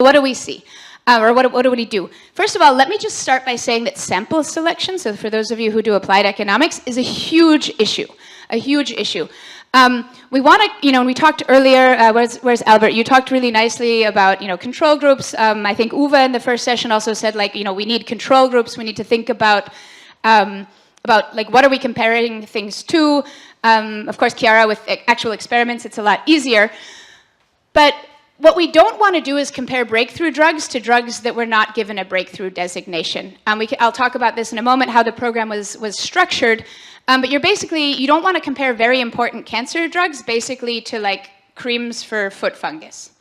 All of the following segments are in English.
what do we see? Or what do we do? First of all, let me just start by saying that sample selection, so for those of you who do applied economics, is a huge issue, a huge issue. We want to, you know, we talked earlier, where's Albert? You talked really nicely about, you know, control groups. I think Uwe in the first session also said, like, you know, we need control groups. We need to think about like, what are we comparing things to? Of course, Chiara, with actual experiments, it's a lot easier. But what we don't want to do is compare breakthrough drugs to drugs that were not given a breakthrough designation. I'll talk about this in a moment, how the program was structured. But you don't want to compare very important cancer drugs basically to like creams for foot fungus.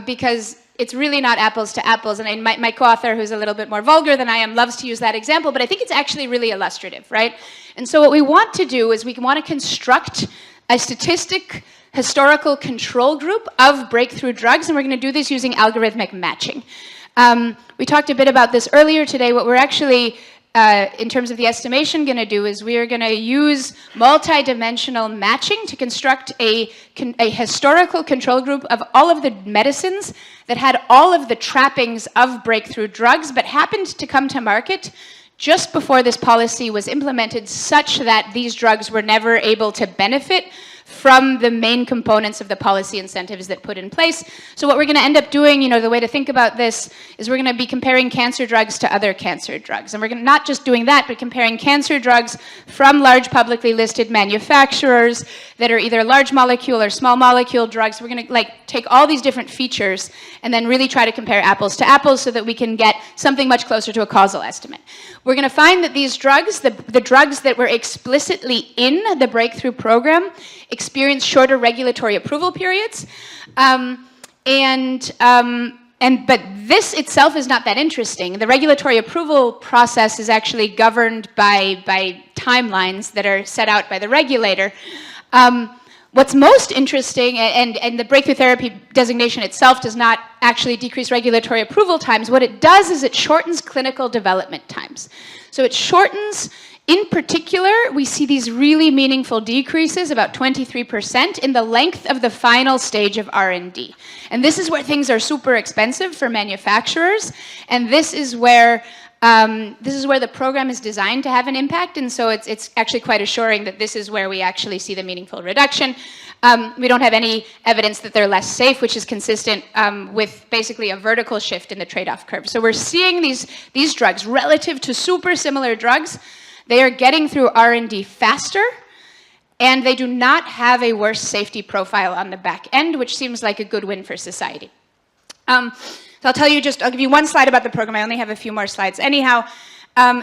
Because it's really not apples to apples. And my co-author, who's a little bit more vulgar than I am, loves to use that example, but I think it's actually really illustrative, right? And so what we want to do is we want to construct a historical control group of breakthrough drugs, and we're going to do this using algorithmic matching. We talked a bit about this earlier today. What we're actually, in terms of the estimation, going to do is we are going to use multi-dimensional matching to construct a historical control group of all of the medicines that had all of the trappings of breakthrough drugs, but happened to come to market just before this policy was implemented, such that these drugs were never able to benefit from the main components of the policy incentives that put in place. So what we're going to end up doing, you know, the way to think about this is we're going to be comparing cancer drugs to other cancer drugs. And we're not just doing that, but comparing cancer drugs from large publicly listed manufacturers that are either large molecule or small molecule drugs. We're going to like take all these different features and then really try to compare apples to apples so that we can get something much closer to a causal estimate. We're going to find that these drugs, the drugs that were explicitly in the breakthrough program, experience shorter regulatory approval periods. But this itself is not that interesting. The regulatory approval process is actually governed by timelines that are set out by the regulator. What's most interesting, and the breakthrough therapy designation itself does not actually decrease regulatory approval times. What it does is it shortens clinical development times. So it shortens, in particular, we see these really meaningful decreases, about 23%, in the length of the final stage of R&D. And this is where things are super expensive for manufacturers, and this is where the program is designed to have an impact, and so it's actually quite assuring that this is where we actually see the meaningful reduction. We don't have any evidence that they're less safe, which is consistent with basically a vertical shift in the trade-off curve. So we're seeing these drugs, relative to super similar drugs, they are getting through R&D faster, and they do not have a worse safety profile on the back end, which seems like a good win for society. So I'll give you one slide about the program. I only have a few more slides. Anyhow,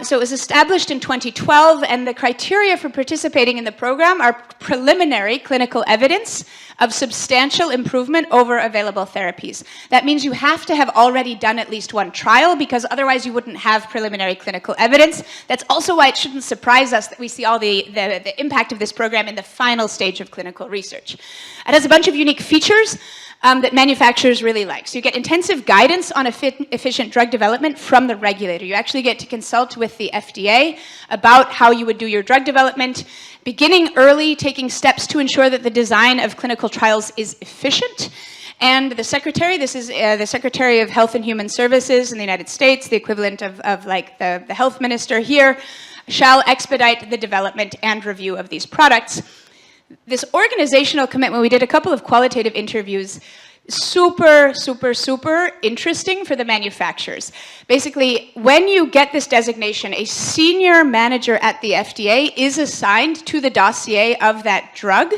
so it was established in 2012, and the criteria for participating in the program are preliminary clinical evidence of substantial improvement over available therapies. That means you have to have already done at least one trial, because otherwise you wouldn't have preliminary clinical evidence. That's also why it shouldn't surprise us that we see all the impact of this program in the final stage of clinical research. It has a bunch of unique features that manufacturers really like. So you get intensive guidance on efficient drug development from the regulator. You actually get to consult with the FDA about how you would do your drug development, beginning early, taking steps to ensure that the design of clinical trials is efficient. And the secretary, this is the Secretary of Health and Human Services in the United States, the equivalent of like the health minister here, shall expedite the development and review of these products. This organizational commitment, we did a couple of qualitative interviews, super, super, super interesting for the manufacturers. Basically, when you get this designation, a senior manager at the FDA is assigned to the dossier of that drug,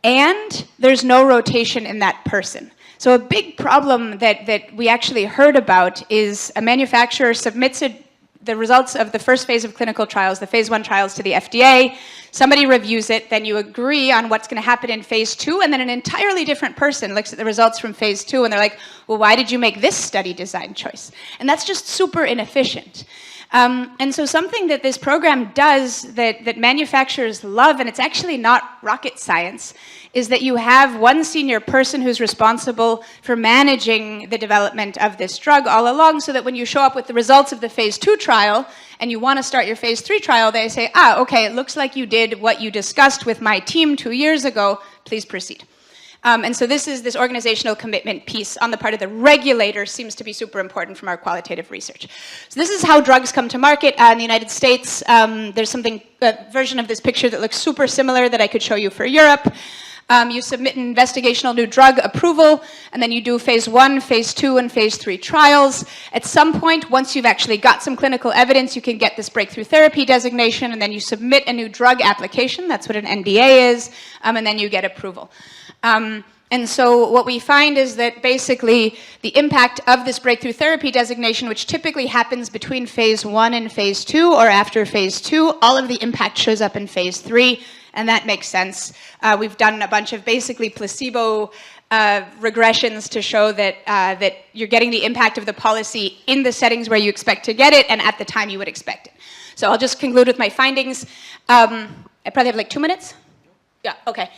and there's no rotation in that person. So a big problem that we actually heard about is a manufacturer submits the results of the first phase of clinical trials, the phase 1 trials, to the FDA. Somebody reviews it, then you agree on what's going to happen in phase 2, and then an entirely different person looks at the results from phase 2, and they're like, well, why did you make this study design choice? And that's just super inefficient. And so something that this program does that manufacturers love, and it's actually not rocket science, is that you have one senior person who's responsible for managing the development of this drug all along, so that when you show up with the results of the phase 2 trial and you want to start your phase 3 trial, they say, okay, it looks like you did what you discussed with my team 2 years ago, please proceed. And so this organizational commitment piece on the part of the regulator seems to be super important from our qualitative research. So this is how drugs come to market in the United States. There's a version of this picture that looks super similar that I could show you for Europe. You submit an investigational new drug approval, and then you do phase 1, phase 2, and phase 3 trials. At some point, once you've actually got some clinical evidence, you can get this breakthrough therapy designation, and then you submit a new drug application. That's what an NDA is, and then you get approval. And so what we find is that basically the impact of this breakthrough therapy designation, which typically happens between phase 1 and phase 2 or after phase 2, all of the impact shows up in phase 3. And that makes sense. We've done a bunch of basically placebo regressions to show that, that you're getting the impact of the policy in the settings where you expect to get it and at the time you would expect it. So I'll just conclude with my findings. I probably have like 2 minutes? Yeah, okay.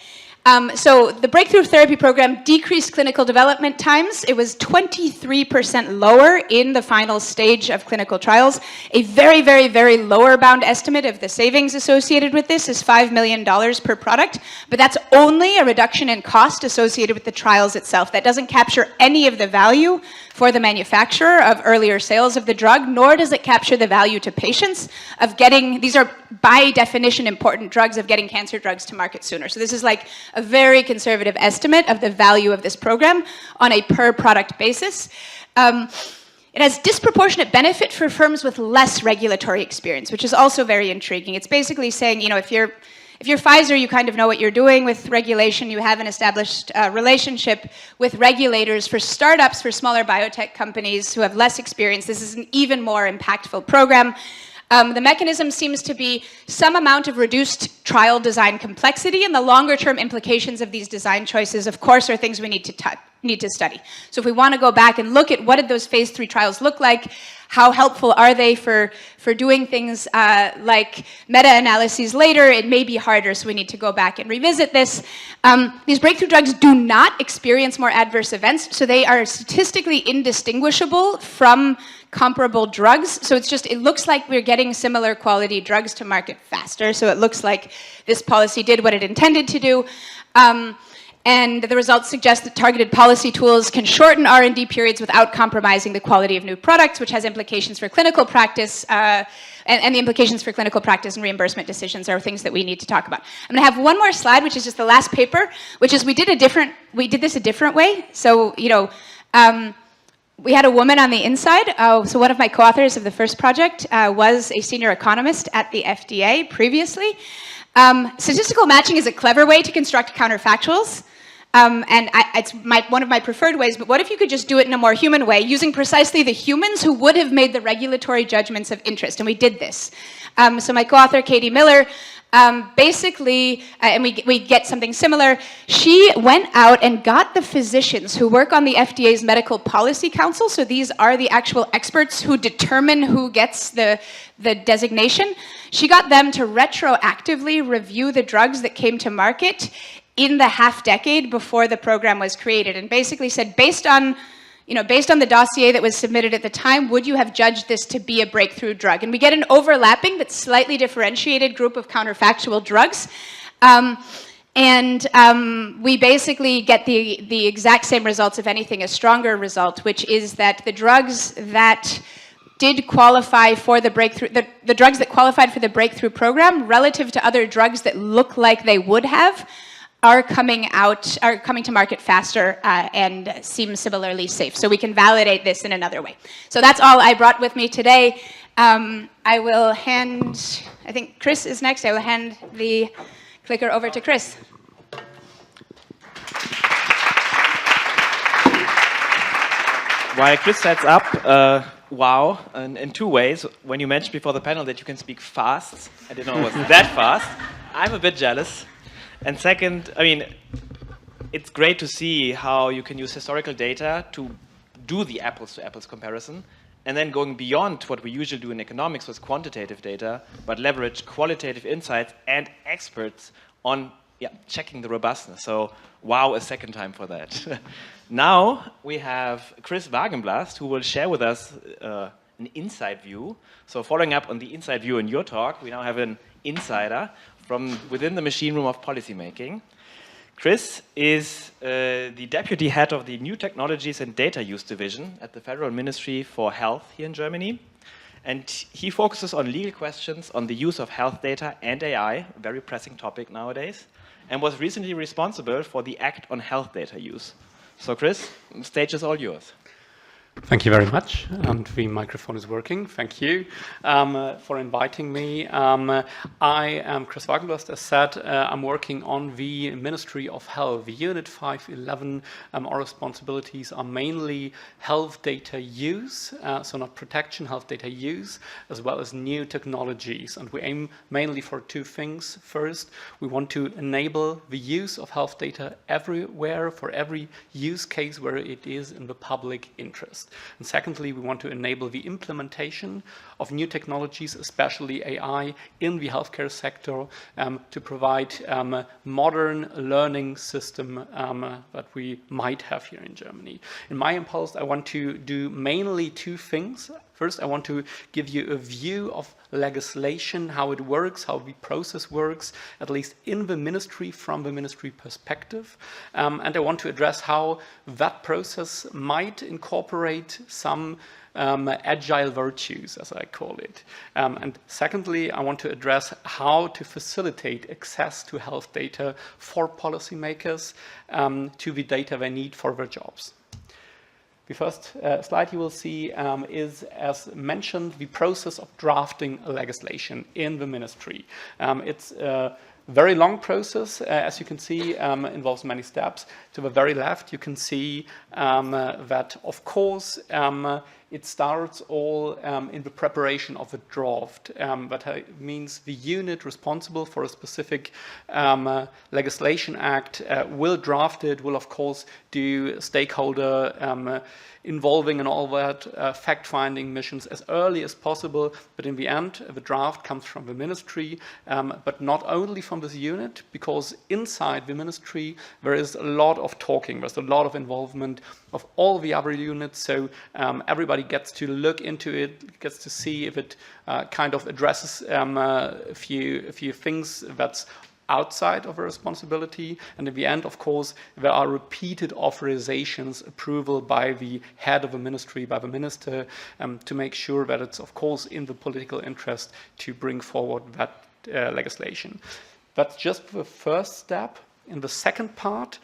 So the breakthrough therapy program decreased clinical development times. It was 23% lower in the final stage of clinical trials. A very, very, very lower bound estimate of the savings associated with this is $5 million per product, but that's only a reduction in cost associated with the trials itself. That doesn't capture any of the value for the manufacturer of earlier sales of the drug, nor does it capture the value to patients of getting, these are by definition important drugs, of getting cancer drugs to market sooner. So this is like a very conservative estimate of the value of this program on a per product basis. It has disproportionate benefit for firms with less regulatory experience, which is also very intriguing. It's basically saying, you know, if you're Pfizer, you kind of know what you're doing with regulation. You have an established relationship with regulators. For startups, for smaller biotech companies who have less experience, this is an even more impactful program. The mechanism seems to be some amount of reduced trial design complexity, and the longer-term implications of these design choices, of course, are things we need to study. So if we want to go back and look at what did those phase 3 trials look like, how helpful are they for doing things like meta-analyses later, it may be harder, so we need to go back and revisit this. These breakthrough drugs do not experience more adverse events, so they are statistically indistinguishable from comparable drugs. So it looks like we're getting similar quality drugs to market faster, so it looks like this policy did what it intended to do. And the results suggest that targeted policy tools can shorten R&D periods without compromising the quality of new products, which has implications for clinical practice, and the implications for clinical practice and reimbursement decisions are things that we need to talk about. I'm going to have one more slide, which is just the last paper, which is we did this a different way. So, you know, we had a woman on the inside. So one of my co-authors of the first project was a senior economist at the FDA previously. Statistical matching is a clever way to construct counterfactuals. It's one of my preferred ways, but what if you could just do it in a more human way, using precisely the humans who would have made the regulatory judgments of interest, and we did this. So my co-author, Katie Miller, basically, and we get something similar, she went out and got the physicians who work on the FDA's Medical Policy Council, so these are the actual experts who determine who gets the designation. She got them to retroactively review the drugs that came to market in the half-decade before the program was created, and basically said, based on the dossier that was submitted at the time, would you have judged this to be a breakthrough drug? And we get an overlapping but slightly differentiated group of counterfactual drugs. We basically get the exact same results, if anything, a stronger result, which is that the drugs that did qualify for the breakthrough, the drugs that qualified for the breakthrough program, relative to other drugs that look like they would have, are coming to market faster and seem similarly safe. So we can validate this in another way. So that's all I brought with me today. I will hand, I think Chris is next. I will hand the clicker over to Chris. While Chris sets up, wow, in 2 ways. When you mentioned before the panel that you can speak fast, I didn't know it was that fast. I'm a bit jealous. And second, I mean, it's great to see how you can use historical data to do the apples-to-apples comparison, and then going beyond what we usually do in economics with quantitative data, but leverage qualitative insights and experts on checking the robustness. So, wow, a second time for that. Now we have Chris Wagenblast, who will share with us an inside view. So following up on the inside view in your talk, we now have an insider from within the machine room of policymaking. Chris is the deputy head of the New Technologies and Data Use Division at the Federal Ministry for Health here in Germany. And he focuses on legal questions on the use of health data and AI, a very pressing topic nowadays, and was recently responsible for the Act on Health Data Use. So Chris, the stage is all yours. Thank you very much, and the microphone is working. Thank you for inviting me. I am Chris Wagenlust. As said, I'm working on the Ministry of Health. The Unit 511, our responsibilities are mainly health data use, so not protection, health data use, as well as new technologies. And we aim mainly for two things. First, we want to enable the use of health data everywhere, for every use case where it is in the public interest. And secondly, we want to enable the implementation of new technologies, especially AI, in the healthcare sector to provide modern learning system that we might have here in Germany. In my impulse, I want to do mainly two things. First, I want to give you a view of legislation, how it works, how the process works, at least in the ministry, from the ministry perspective. And I want to address how that process might incorporate some agile virtues, as I call it. And secondly, I want to address how to facilitate access to health data for policymakers to the data they need for their jobs. The first slide you will see is, as mentioned, the process of drafting legislation in the ministry. It's a very long process, as you can see, involves many steps. To the very left, you can see that, of course, it starts all in the preparation of a draft. That means the unit responsible for a specific legislation act will draft it, will of course do stakeholder involving and all that fact-finding missions as early as possible. But in the end, the draft comes from the ministry, but not only from this unit, because inside the ministry there is a lot of talking, there's a lot of involvement of all the other units, so everybody gets to look into it, gets to see if it kind of addresses a few things that's outside of a responsibility. And in the end, of course, there are repeated authorizations, approval by the head of a ministry, by the minister, to make sure that it's, of course, in the political interest to bring forward that legislation. That's just the first step. In the second part,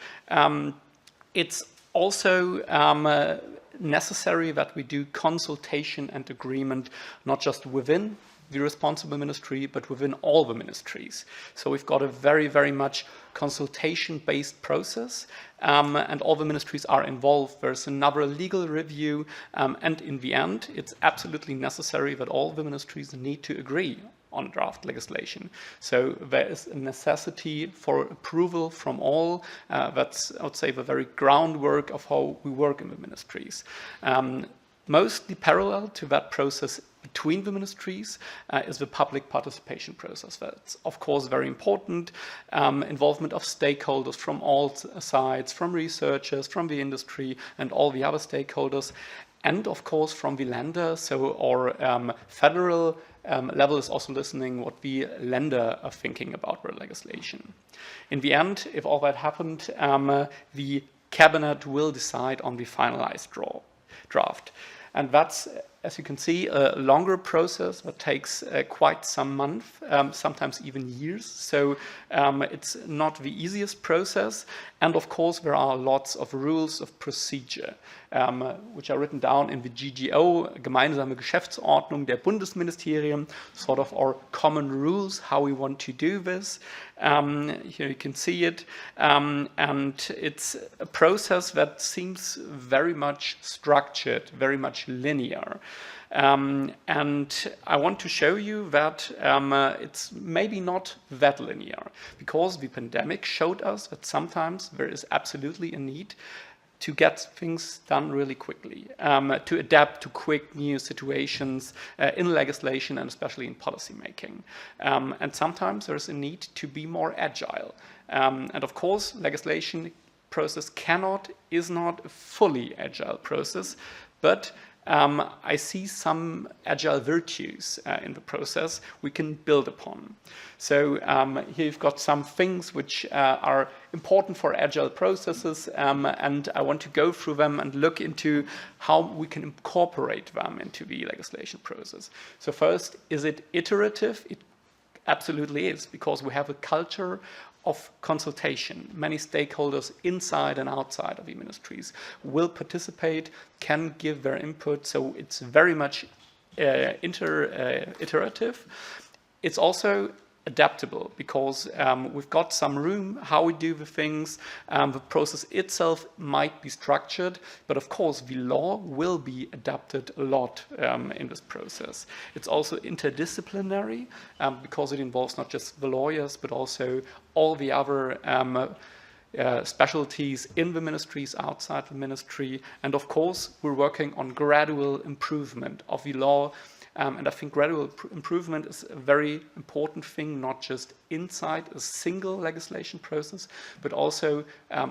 it's also necessary that we do consultation and agreement, not just within the responsible ministry, but within all the ministries. So we've got a very, very much consultation-based process, and all the ministries are involved. There's another legal review, and in the end, it's absolutely necessary that all the ministries need to agree on draft legislation. So there is a necessity for approval from all. That's, I would say, the very groundwork of how we work in the ministries. Mostly parallel to that process between the ministries is the public participation process. That's, of course, very important. Involvement of stakeholders from all sides, from researchers, from the industry, and all the other stakeholders, and, of course, from the Länder. So our federal level is also listening what the Länder are thinking about their legislation. In the end, if all that happened, the cabinet will decide on the finalized draft. And that's, as you can see, a longer process that takes quite some months, sometimes even years. So it's not the easiest process. And of course, there are lots of rules of procedure, which are written down in the GGO, Gemeinsame Geschäftsordnung der Bundesministerien, sort of our common rules, how we want to do this. Here you can see it. And it's a process that seems very much structured, very much linear. And I want to show you that it's maybe not that linear, because the pandemic showed us that sometimes there is absolutely a need to get things done really quickly, to adapt to quick new situations in legislation and especially in policy making. And sometimes there's a need to be more agile. And of course, legislation process is not a fully agile process, but I see some agile virtues in the process we can build upon. So here you've got some things which are important for agile processes, and I want to go through them and look into how we can incorporate them into the legislation process. So first, is it iterative? It absolutely is, because we have a culture of consultation. Many stakeholders inside and outside of the ministries will participate, can give their input, so it's very much iterative. It's also adaptable, because we've got some room how we do the things. The process itself might be structured, but of course the law will be adapted a lot in this process. It's also interdisciplinary, because it involves not just the lawyers, but also all the other specialties in the ministries, outside the ministry. And of course, we're working on gradual improvement of the law. And I think gradual improvement is a very important thing, not just inside a single legislation process, but also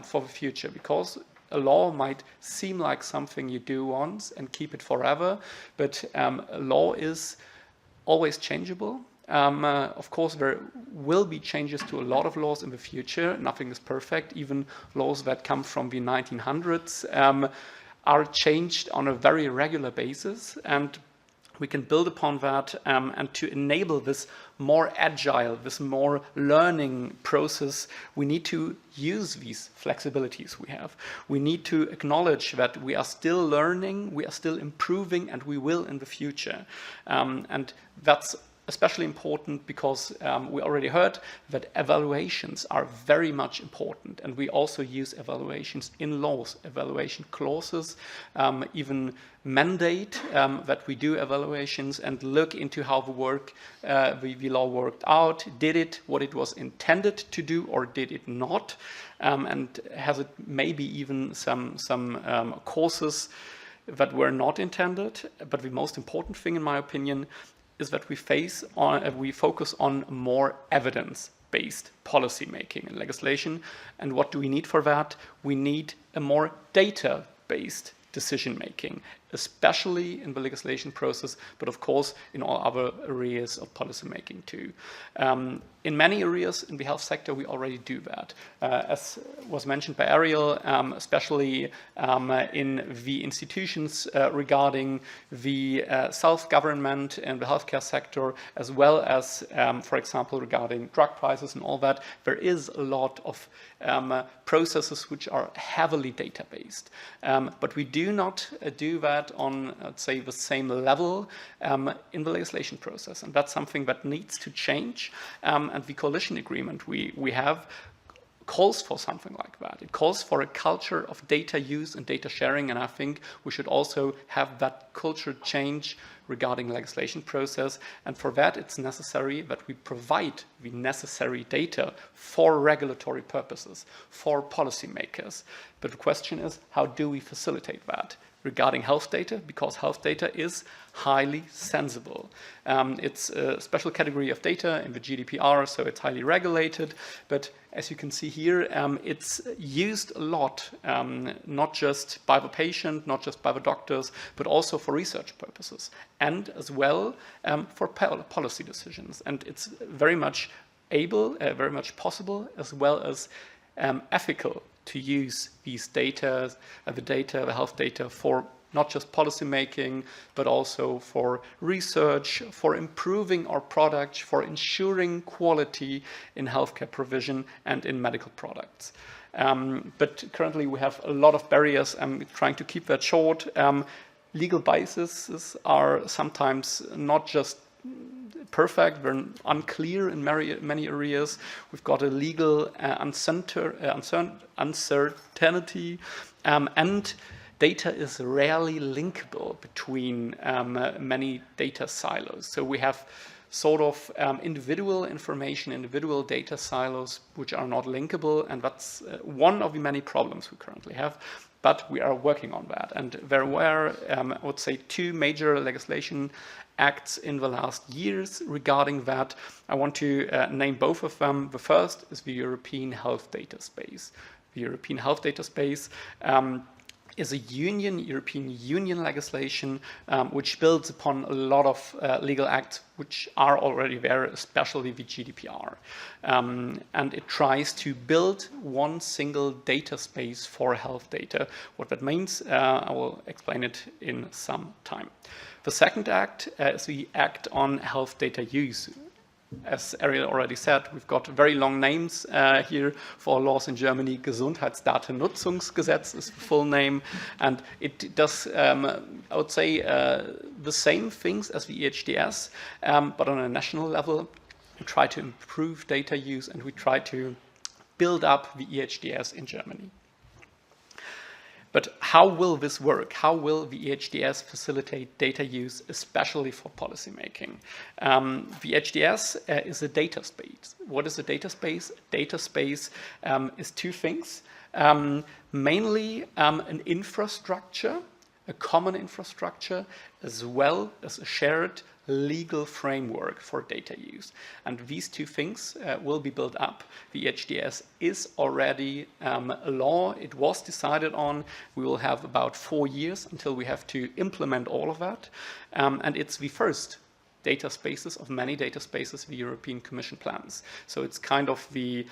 for the future, because a law might seem like something you do once and keep it forever, but a law is always changeable. Of course, there will be changes to a lot of laws in the future. Nothing is perfect. Even laws that come from the 1900s are changed on a very regular basis, and we can build upon that, and to enable this more agile, this more learning process, we need to use these flexibilities we have. We need to acknowledge that we are still learning, we are still improving, and we will in the future. And that's especially important because we already heard that evaluations are very much important, and we also use evaluations in laws. Evaluation clauses even mandate that we do evaluations and look into how the law worked out. Did it what it was intended to do, or did it not? And has it maybe even some causes that were not intended? But the most important thing, in my opinion, is that we focus on more evidence-based policy making and legislation. And what do we need for that? We need a more data-based decision making, especially in the legislation process, but of course in all other areas of policy making too. In many areas in the health sector, we already do that. As was mentioned by Ariel, especially in the institutions regarding the self-government and the healthcare sector, as well as, for example, regarding drug prices and all that, there is a lot of processes which are heavily data-based. But we do not do that on, let's say, the same level in the legislation process. And that's something that needs to change. And the coalition agreement we have calls for something like that. It calls for a culture of data use and data sharing, and I think we should also have that culture change regarding legislation process. And for that, it's necessary that we provide the necessary data for regulatory purposes, for policymakers. But the question is, how do we facilitate that? Regarding health data, because health data is highly sensible. It's a special category of data in the GDPR, so it's highly regulated. But as you can see here, it's used a lot, not just by the patient, not just by the doctors, but also for research purposes, and as well for policy decisions. And it's very much very much possible, as well as ethical, to use these data, the health data, for not just policy making, but also for research, for improving our product, for ensuring quality in healthcare provision and in medical products. But currently we have a lot of barriers. I'm trying to keep that short. Legal biases are sometimes not just perfect, they're unclear in many areas. We've got a legal uncertainty, and data is rarely linkable between many data silos. So we have sort of individual information, individual data silos which are not linkable, and that's one of the many problems we currently have. But we are working on that, and there were, I would say, 2 major legislation acts in the last years regarding that. I want to name both of them. The first is the European Health Data Space. The European Health Data Space is a European Union legislation, which builds upon a lot of legal acts which are already there, especially the GDPR. And it tries to build one single data space for health data. What that means, I will explain it in some time. The second act is the Act on Health Data Use. As Ariel already said, we've got very long names here for laws in Germany. Gesundheitsdatennutzungsgesetz is the full name, and it does, I would say, the same things as the EHDS, but on a national level. We try to improve data use, and we try to build up the EHDS in Germany. But how will this work? How will the EHDS facilitate data use, especially for policymaking? The EHDS is a data space. What is a data space? Data space is two things. Mainly an infrastructure, a common infrastructure, as well as a shared legal framework for data use. And these two things will be built up. The EHDS is already a law. It was decided on. We will have about 4 years until we have to implement all of that. And it's the first data spaces of many data spaces the European Commission plans. So it's kind of the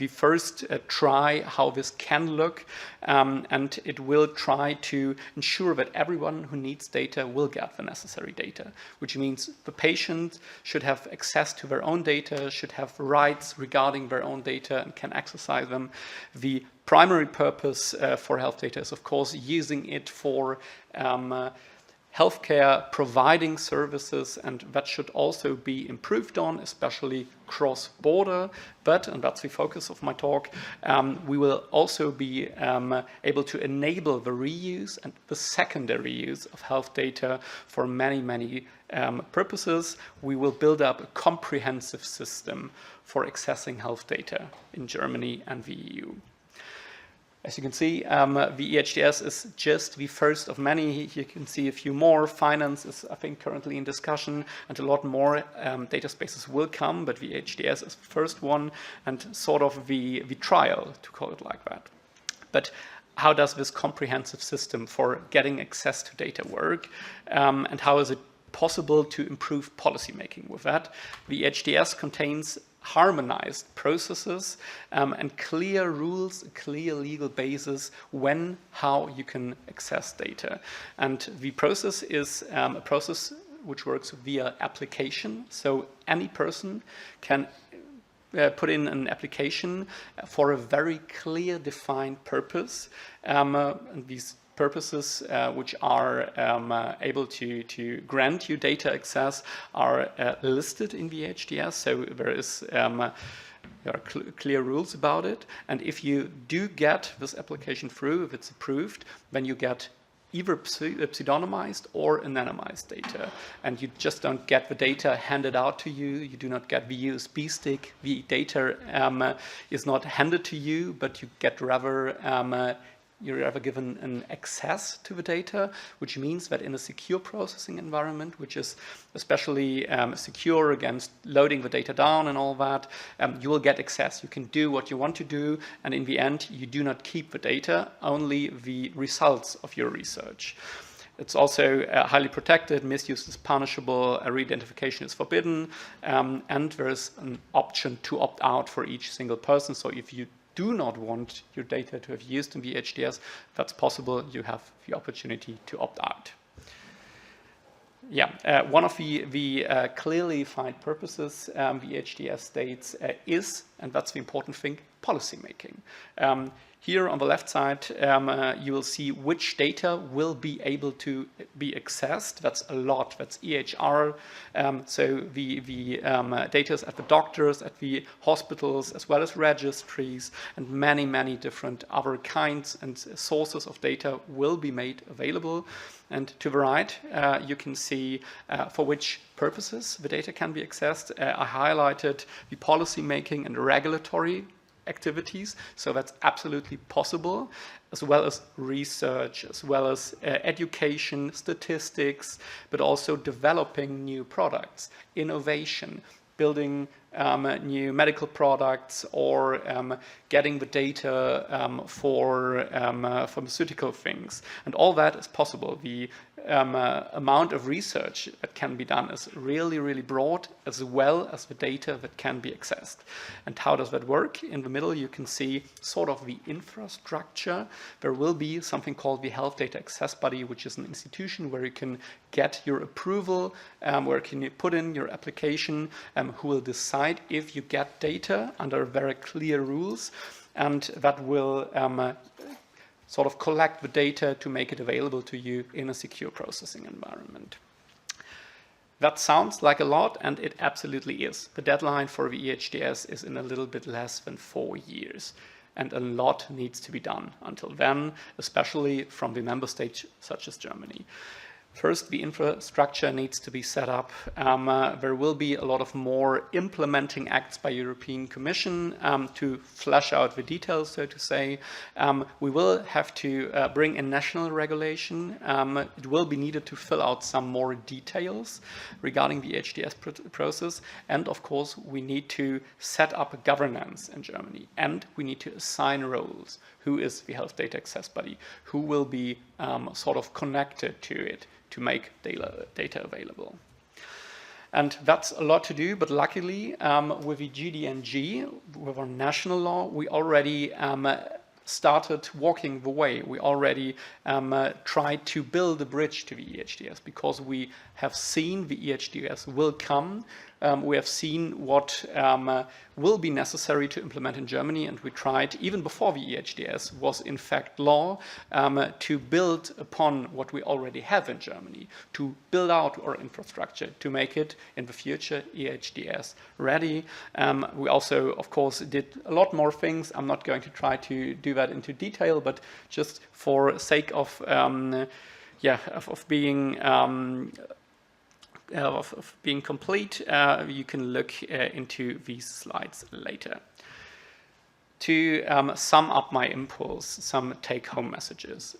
first try how this can look, and it will try to ensure that everyone who needs data will get the necessary data, which means the patient should have access to their own data, should have rights regarding their own data and can exercise them. The primary purpose for health data is, of course, using it for healthcare providing services, and that should also be improved on, especially cross-border. But, and that's the focus of my talk, we will also be able to enable the reuse and the secondary use of health data for many, many purposes. We will build up a comprehensive system for accessing health data in Germany and the EU. As you can see, the EHDS is just the first of many. Here you can see a few more. Finance is, I think, currently in discussion, and a lot more data spaces will come, but the EHDS is the first one and sort of the trial, to call it like that. But how does this comprehensive system for getting access to data work, and how is it possible to improve policymaking with that? The EHDS contains harmonized processes and clear rules, a clear legal basis when, how you can access data. And the process is a process which works via application. So any person can put in an application for a very clear defined purpose. And these purposes which are able to grant you data access are listed in the HDS. So there are clear rules about it. And if you do get this application through, if it's approved, then you get either pseudonymized or anonymized data. And you just don't get the data handed out to you. You do not get the USB stick. The data is not handed to you, but you get rather you're ever given an access to the data, which means that in a secure processing environment, which is especially secure against loading the data down and all that, you will get access. You can do what you want to do, and in the end, you do not keep the data, only the results of your research. It's also highly protected, misuse is punishable, re-identification is forbidden, and there's an option to opt out for each single person. So if you do not want your data to have used in the HDS, that's possible. You have the opportunity to opt out. Yeah, one of the clearly defined purposes the HDS states is, and that's the important thing, policymaking. Here on the left side, you will see which data will be able to be accessed. That's a lot. That's EHR. So the data is at the doctors, at the hospitals, as well as registries, and many, many different other kinds and sources of data will be made available. And to the right, you can see for which purposes the data can be accessed. I highlighted the policy making and regulatory activities, so that's absolutely possible, as well as research, as well as education, statistics, but also developing new products, innovation, building new medical products or getting the data for pharmaceutical things. And all that is possible. The amount of research that can be done is really, really broad, as well as the data that can be accessed. And how does that work? In the middle, you can see sort of the infrastructure. There will be something called the Health Data Access Body, which is an institution where you can get your approval, where can you put in your application, who will decide if you get data under very clear rules, and that will sort of collect the data to make it available to you in a secure processing environment. That sounds like a lot, and it absolutely is. The deadline for the EHDS is in a little bit less than 4 years, and a lot needs to be done until then, especially from the member states such as Germany. First, the infrastructure needs to be set up. There will be a lot of more implementing acts by European Commission to flesh out the details, so to say. We will have to bring in national regulation. It will be needed to fill out some more details regarding the HDS process. And of course, we need to set up a governance in Germany. And we need to assign roles. Who is the Health Data Access Body? Who will be sort of connected to it to make data available? And that's a lot to do, but luckily with the GDNG, with our national law, we already started walking the way. We already tried to build a bridge to the EHDS because we have seen the EHDS will come. We have seen what will be necessary to implement in Germany, and we tried, even before the EHDS was in fact law, to build upon what we already have in Germany, to build out our infrastructure, to make it in the future EHDS ready. We also, of course, did a lot more things. I'm not going to try to do that into detail, but just for sake of being of being complete, you can look into these slides later. To sum up my impulse, some take-home messages.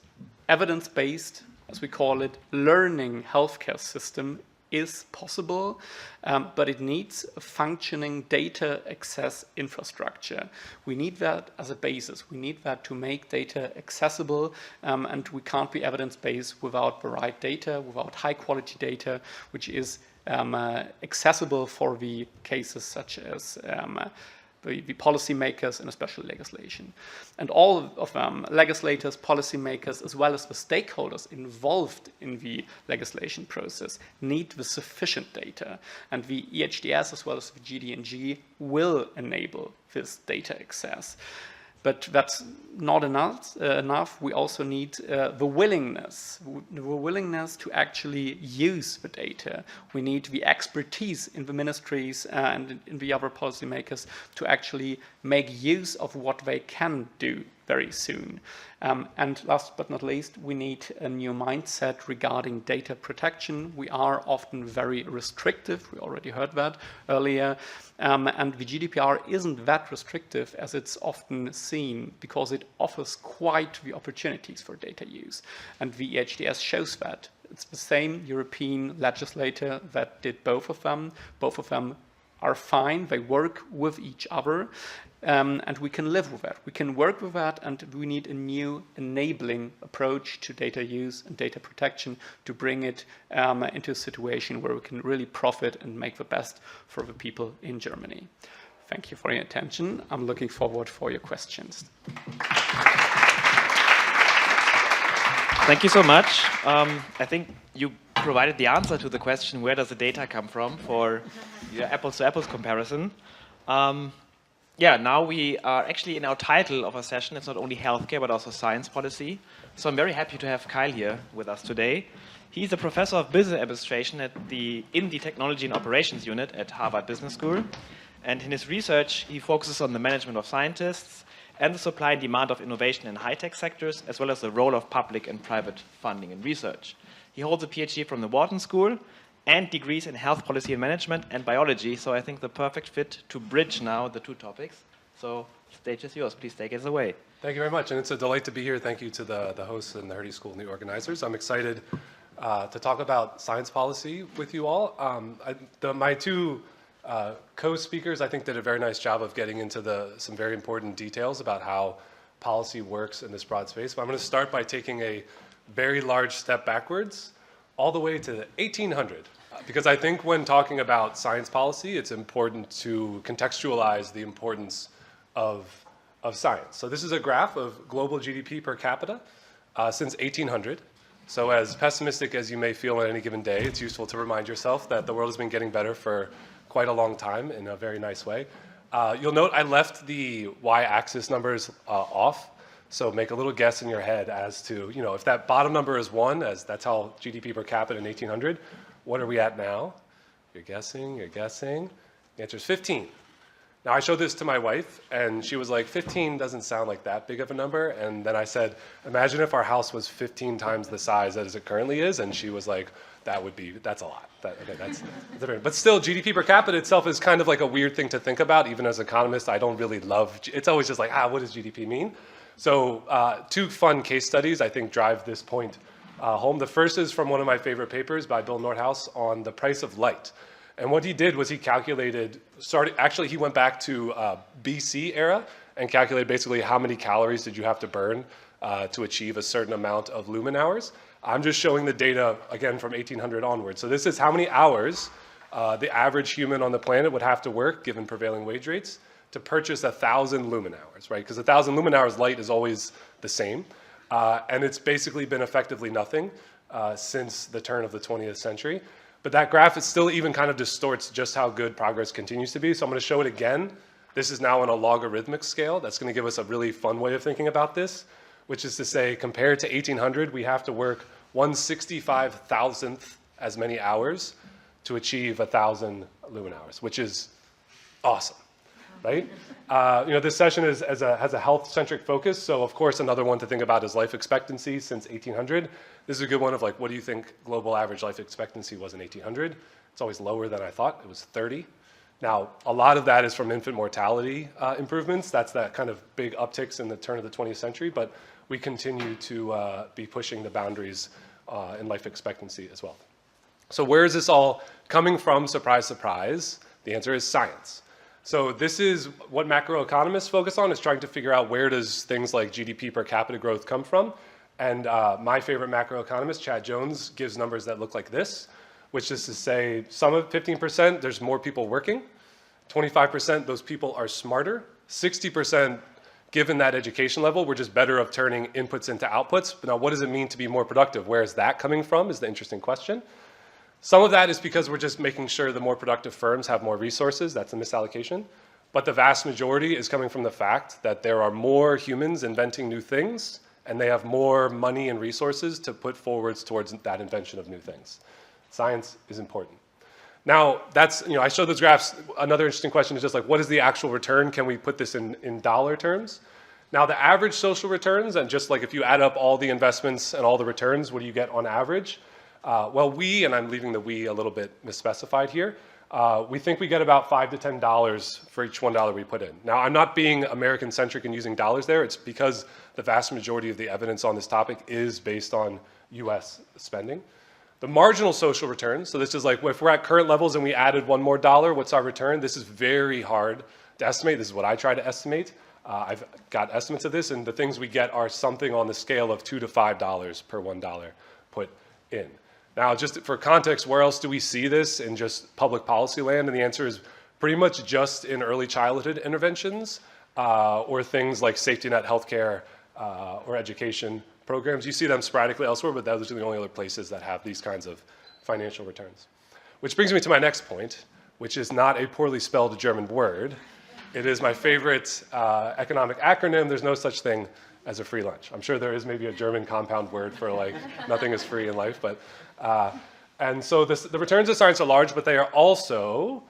Evidence-based, as we call it, learning healthcare system is possible, but it needs a functioning data access infrastructure. We need that as a basis. We need that to make data accessible, and we can't be evidence-based without the right data, without high-quality data, which is accessible for the cases such as the policymakers and especially legislation. And all of them, legislators, policymakers, as well as the stakeholders involved in the legislation process, need the sufficient data. And the EHDS as well as the GDNG will enable this data access. But that's not enough. We also need the willingness to actually use the data. We need the expertise in the ministries and in the other policymakers to actually make use of what they can do very soon. And last but not least, we need a new mindset regarding data protection. We are often very restrictive. We already heard that earlier. And the GDPR isn't that restrictive as it's often seen because it offers quite the opportunities for data use. And the EHDS shows that. It's the same European legislator that did both of them. Both of them are fine. They work with each other. And we can live with that. We can work with that, and we need a new enabling approach to data use and data protection to bring it into a situation where we can really profit and make the best for the people in Germany. Thank you for your attention. I'm looking forward for your questions. Thank you so much. I think you provided the answer to the question, where does the data come from, for your apples-to-apples comparison. Yeah, now we are actually in our title of our session. It's not only healthcare, but also science policy. So I'm very happy to have Kyle here with us today. He's a professor of business administration in the Technology and Operations Unit at Harvard Business School. And in his research, he focuses on the management of scientists and the supply and demand of innovation in high-tech sectors, as well as the role of public and private funding in research. He holds a PhD from the Wharton School and degrees in health policy and management and biology. So I think the perfect fit to bridge now the two topics. So the stage is yours. Please take us away. Thank you very much. And it's a delight to be here. Thank you to the hosts and the Hertie School and the organizers. I'm excited to talk about science policy with you all. My two Co-speakers, I think, did a very nice job of getting into some very important details about how policy works in this broad space. But I'm going to start by taking a very large step backwards, all the way to 1800. Because I think when talking about science policy, it's important to contextualize the importance of science. So this is a graph of global GDP per capita since 1800. So as pessimistic as you may feel on any given day, it's useful to remind yourself that the world has been getting better for quite a long time in a very nice way. You'll note I left the y-axis numbers off, so make a little guess in your head as to, if that bottom number is 1, as that's how GDP per capita in 1800, what are we at now? You're guessing. The answer is 15. Now, I showed this to my wife, and she was like, 15 doesn't sound like that big of a number. And then I said, imagine if our house was 15 times the size as it currently is. And she was like, that's a lot. But still, GDP per capita itself is kind of like a weird thing to think about. Even as an economist, I don't really love, it's always just like, what does GDP mean? So 2 fun case studies, I think, drive this point home. The first is from one of my favorite papers by Bill Nordhaus on the price of light. And what he did was he calculated, he went back to BC era and calculated basically how many calories did you have to burn to achieve a certain amount of lumen hours. I'm just showing the data, again, from 1800 onwards. So this is how many hours the average human on the planet would have to work, given prevailing wage rates, to purchase 1,000 lumen hours, right? Because 1,000 lumen hours light is always the same. And it's basically been effectively nothing since the turn of the 20th century. But that graph, it still even kind of distorts just how good progress continues to be. So I'm going to show it again. This is now on a logarithmic scale. That's going to give us a really fun way of thinking about this, which is to say, compared to 1800, we have to work 1/65,000th as many hours to achieve 1,000 lumen hours, which is awesome, right? This session has a health-centric focus. So of course, another one to think about is life expectancy since 1800. This is a good one of like, what do you think global average life expectancy was in 1800? It's always lower than I thought. It was 30. Now, a lot of that is from infant mortality improvements. That's that kind of big upticks in the turn of the 20th century. But we continue to be pushing the boundaries in life expectancy as well. So where is this all coming from? Surprise, surprise. The answer is science. So this is what macroeconomists focus on, is trying to figure out where does things like GDP per capita growth come from. And my favorite macroeconomist, Chad Jones, gives numbers that look like this, which is to say, some of 15%, there's more people working. 25%, those people are smarter. 60%, given that education level, we're just better of turning inputs into outputs. But now, what does it mean to be more productive? Where is that coming from is the interesting question. Some of that is because we're just making sure the more productive firms have more resources. That's a misallocation. But the vast majority is coming from the fact that there are more humans inventing new things, and they have more money and resources to put forwards towards that invention of new things. Science is important. Now, I showed those graphs. Another interesting question is just like, what is the actual return? Can we put this in dollar terms? Now, the average social returns, and just like if you add up all the investments and all the returns, what do you get on average? And I'm leaving the we a little bit misspecified here, we think we get about $5 to $10 for each $1 we put in. Now, I'm not being American-centric and using dollars there. It's because the vast majority of the evidence on this topic is based on US spending. The marginal social return, so this is like, if we're at current levels and we added $1 more, what's our return? This is very hard to estimate. This is what I try to estimate. I've got estimates of this, and the things we get are something on the scale of $2 to $5 per $1 put in. Now, just for context, where else do we see this in just public policy land? And the answer is pretty much just in early childhood interventions or things like safety net healthcare or education programs. You see them sporadically elsewhere, but those are the only other places that have these kinds of financial returns. Which brings me to my next point, which is not a poorly spelled German word. It is my favorite economic acronym. There's no such thing as a free lunch. I'm sure there is maybe a German compound word for like nothing is free in life, but and so the returns of science are large, but they are also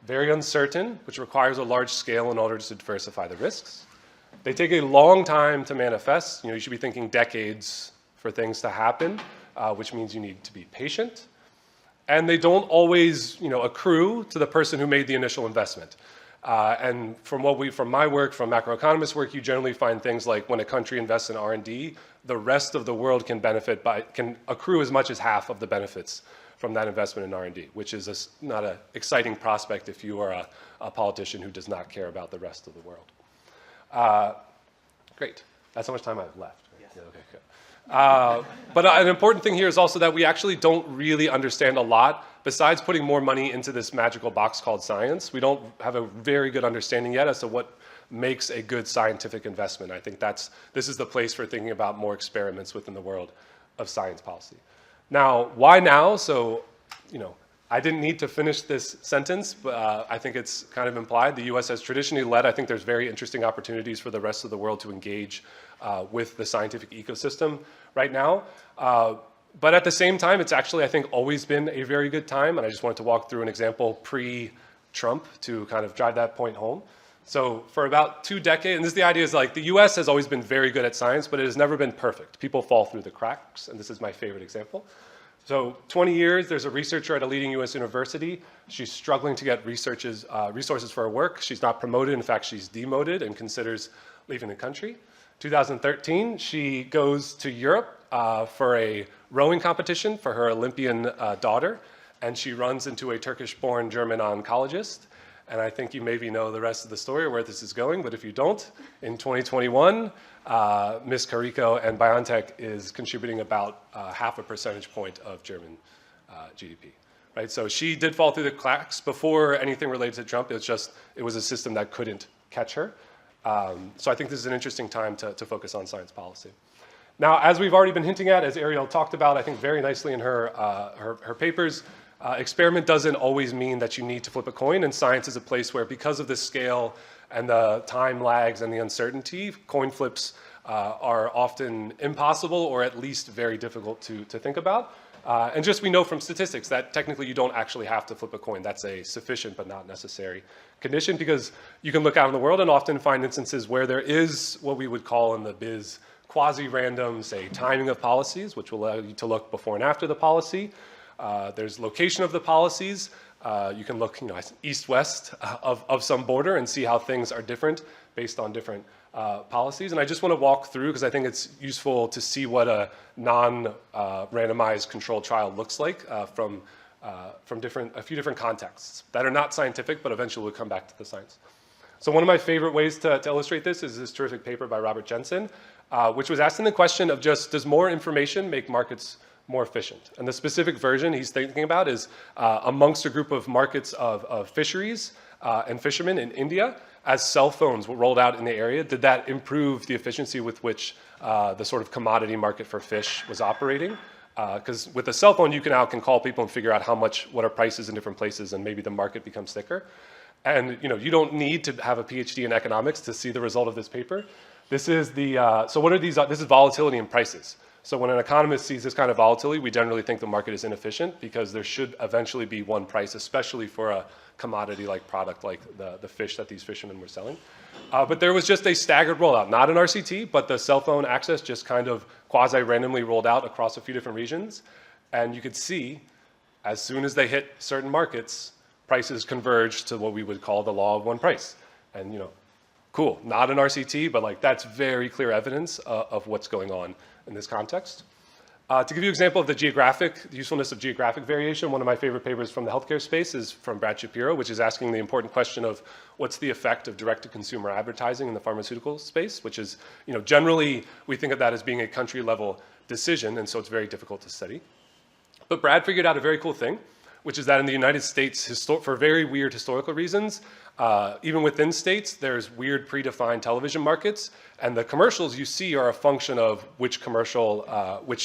very uncertain, which requires a large scale in order to diversify the risks. They take a long time to manifest. You should be thinking decades for things to happen, which means you need to be patient. And they don't always, accrue to the person who made the initial investment. And from my work, from macroeconomist work, you generally find things like when a country invests in R&D, the rest of the world can accrue as much as half of the benefits from that investment in R&D, which is not an exciting prospect if you are a politician who does not care about the rest of the world. Great. That's how much time I have left. Right? Yeah, okay, good. But an important thing here is also that we actually don't really understand a lot. Besides putting more money into this magical box called science, we don't have a very good understanding yet as to what makes a good scientific investment. I think this is the place for thinking about more experiments within the world of science policy. Now, why now? So, I didn't need to finish this sentence, but I think it's kind of implied. The US has traditionally led. I think there's very interesting opportunities for the rest of the world to engage with the scientific ecosystem right now. But at the same time, it's actually, I think, always been a very good time. And I just wanted to walk through an example pre-Trump to kind of drive that point home. So for about 2 decades, and the idea is like the US has always been very good at science, but it has never been perfect. People fall through the cracks, and this is my favorite example. So 20 years, there's a researcher at a leading US university. She's struggling to get resources for her work. She's not promoted. In fact, she's demoted and considers leaving the country. 2013, she goes to Europe for a rowing competition for her Olympian daughter, and she runs into a Turkish-born German oncologist. And I think you maybe know the rest of the story or where this is going, but if you don't, in 2021, Ms. Carico and BioNTech is contributing about half a percentage point of German GDP. Right? So she did fall through the cracks before anything related to Trump. It was a system that couldn't catch her. So I think this is an interesting time to focus on science policy. Now, as we've already been hinting at, as Ariel talked about, I think very nicely in her papers, experiment doesn't always mean that you need to flip a coin, and science is a place where, because of the scale and the time lags and the uncertainty, coin flips are often impossible or at least very difficult to think about. And just we know from statistics that technically you don't actually have to flip a coin. That's a sufficient but not necessary condition, because you can look out in the world and often find instances where there is what we would call in the biz quasi-random, say, timing of policies, which will allow you to look before and after the policy. There's location of the policies. You can look, east-west of some border and see how things are different based on different policies. And I just want to walk through, because I think it's useful to see what a non-randomized controlled trial looks like from a few different contexts that are not scientific, but eventually we'll come back to the science. So one of my favorite ways to illustrate this is this terrific paper by Robert Jensen, which was asking the question of just, does more information make markets more efficient? And the specific version he's thinking about is amongst a group of markets of fisheries and fishermen in India, as cell phones were rolled out in the area, did that improve the efficiency with which the sort of commodity market for fish was operating? Because with a cell phone, you can call people and figure out what are prices in different places, and maybe the market becomes thicker. And you don't need to have a PhD in economics to see the result of this paper. This is so what are these? This is volatility in prices. So when an economist sees this kind of volatility, we generally think the market is inefficient, because there should eventually be one price, especially for a commodity-like product like the fish that these fishermen were selling. But there was just a staggered rollout, not an RCT, but the cell phone access just kind of quasi-randomly rolled out across a few different regions. And you could see, as soon as they hit certain markets, prices converged to what we would call the law of one price. And cool, not an RCT, but that's very clear evidence of what's going on in this context. To give you an example of the usefulness of geographic variation, one of my favorite papers from the healthcare space is from Brad Shapiro, which is asking the important question of what's the effect of direct-to-consumer advertising in the pharmaceutical space, which is, generally we think of that as being a country-level decision, and so it's very difficult to study. But Brad figured out a very cool thing, which is that in the United States, for very weird historical reasons, even within states, there's weird predefined television markets, and the commercials you see are a function of which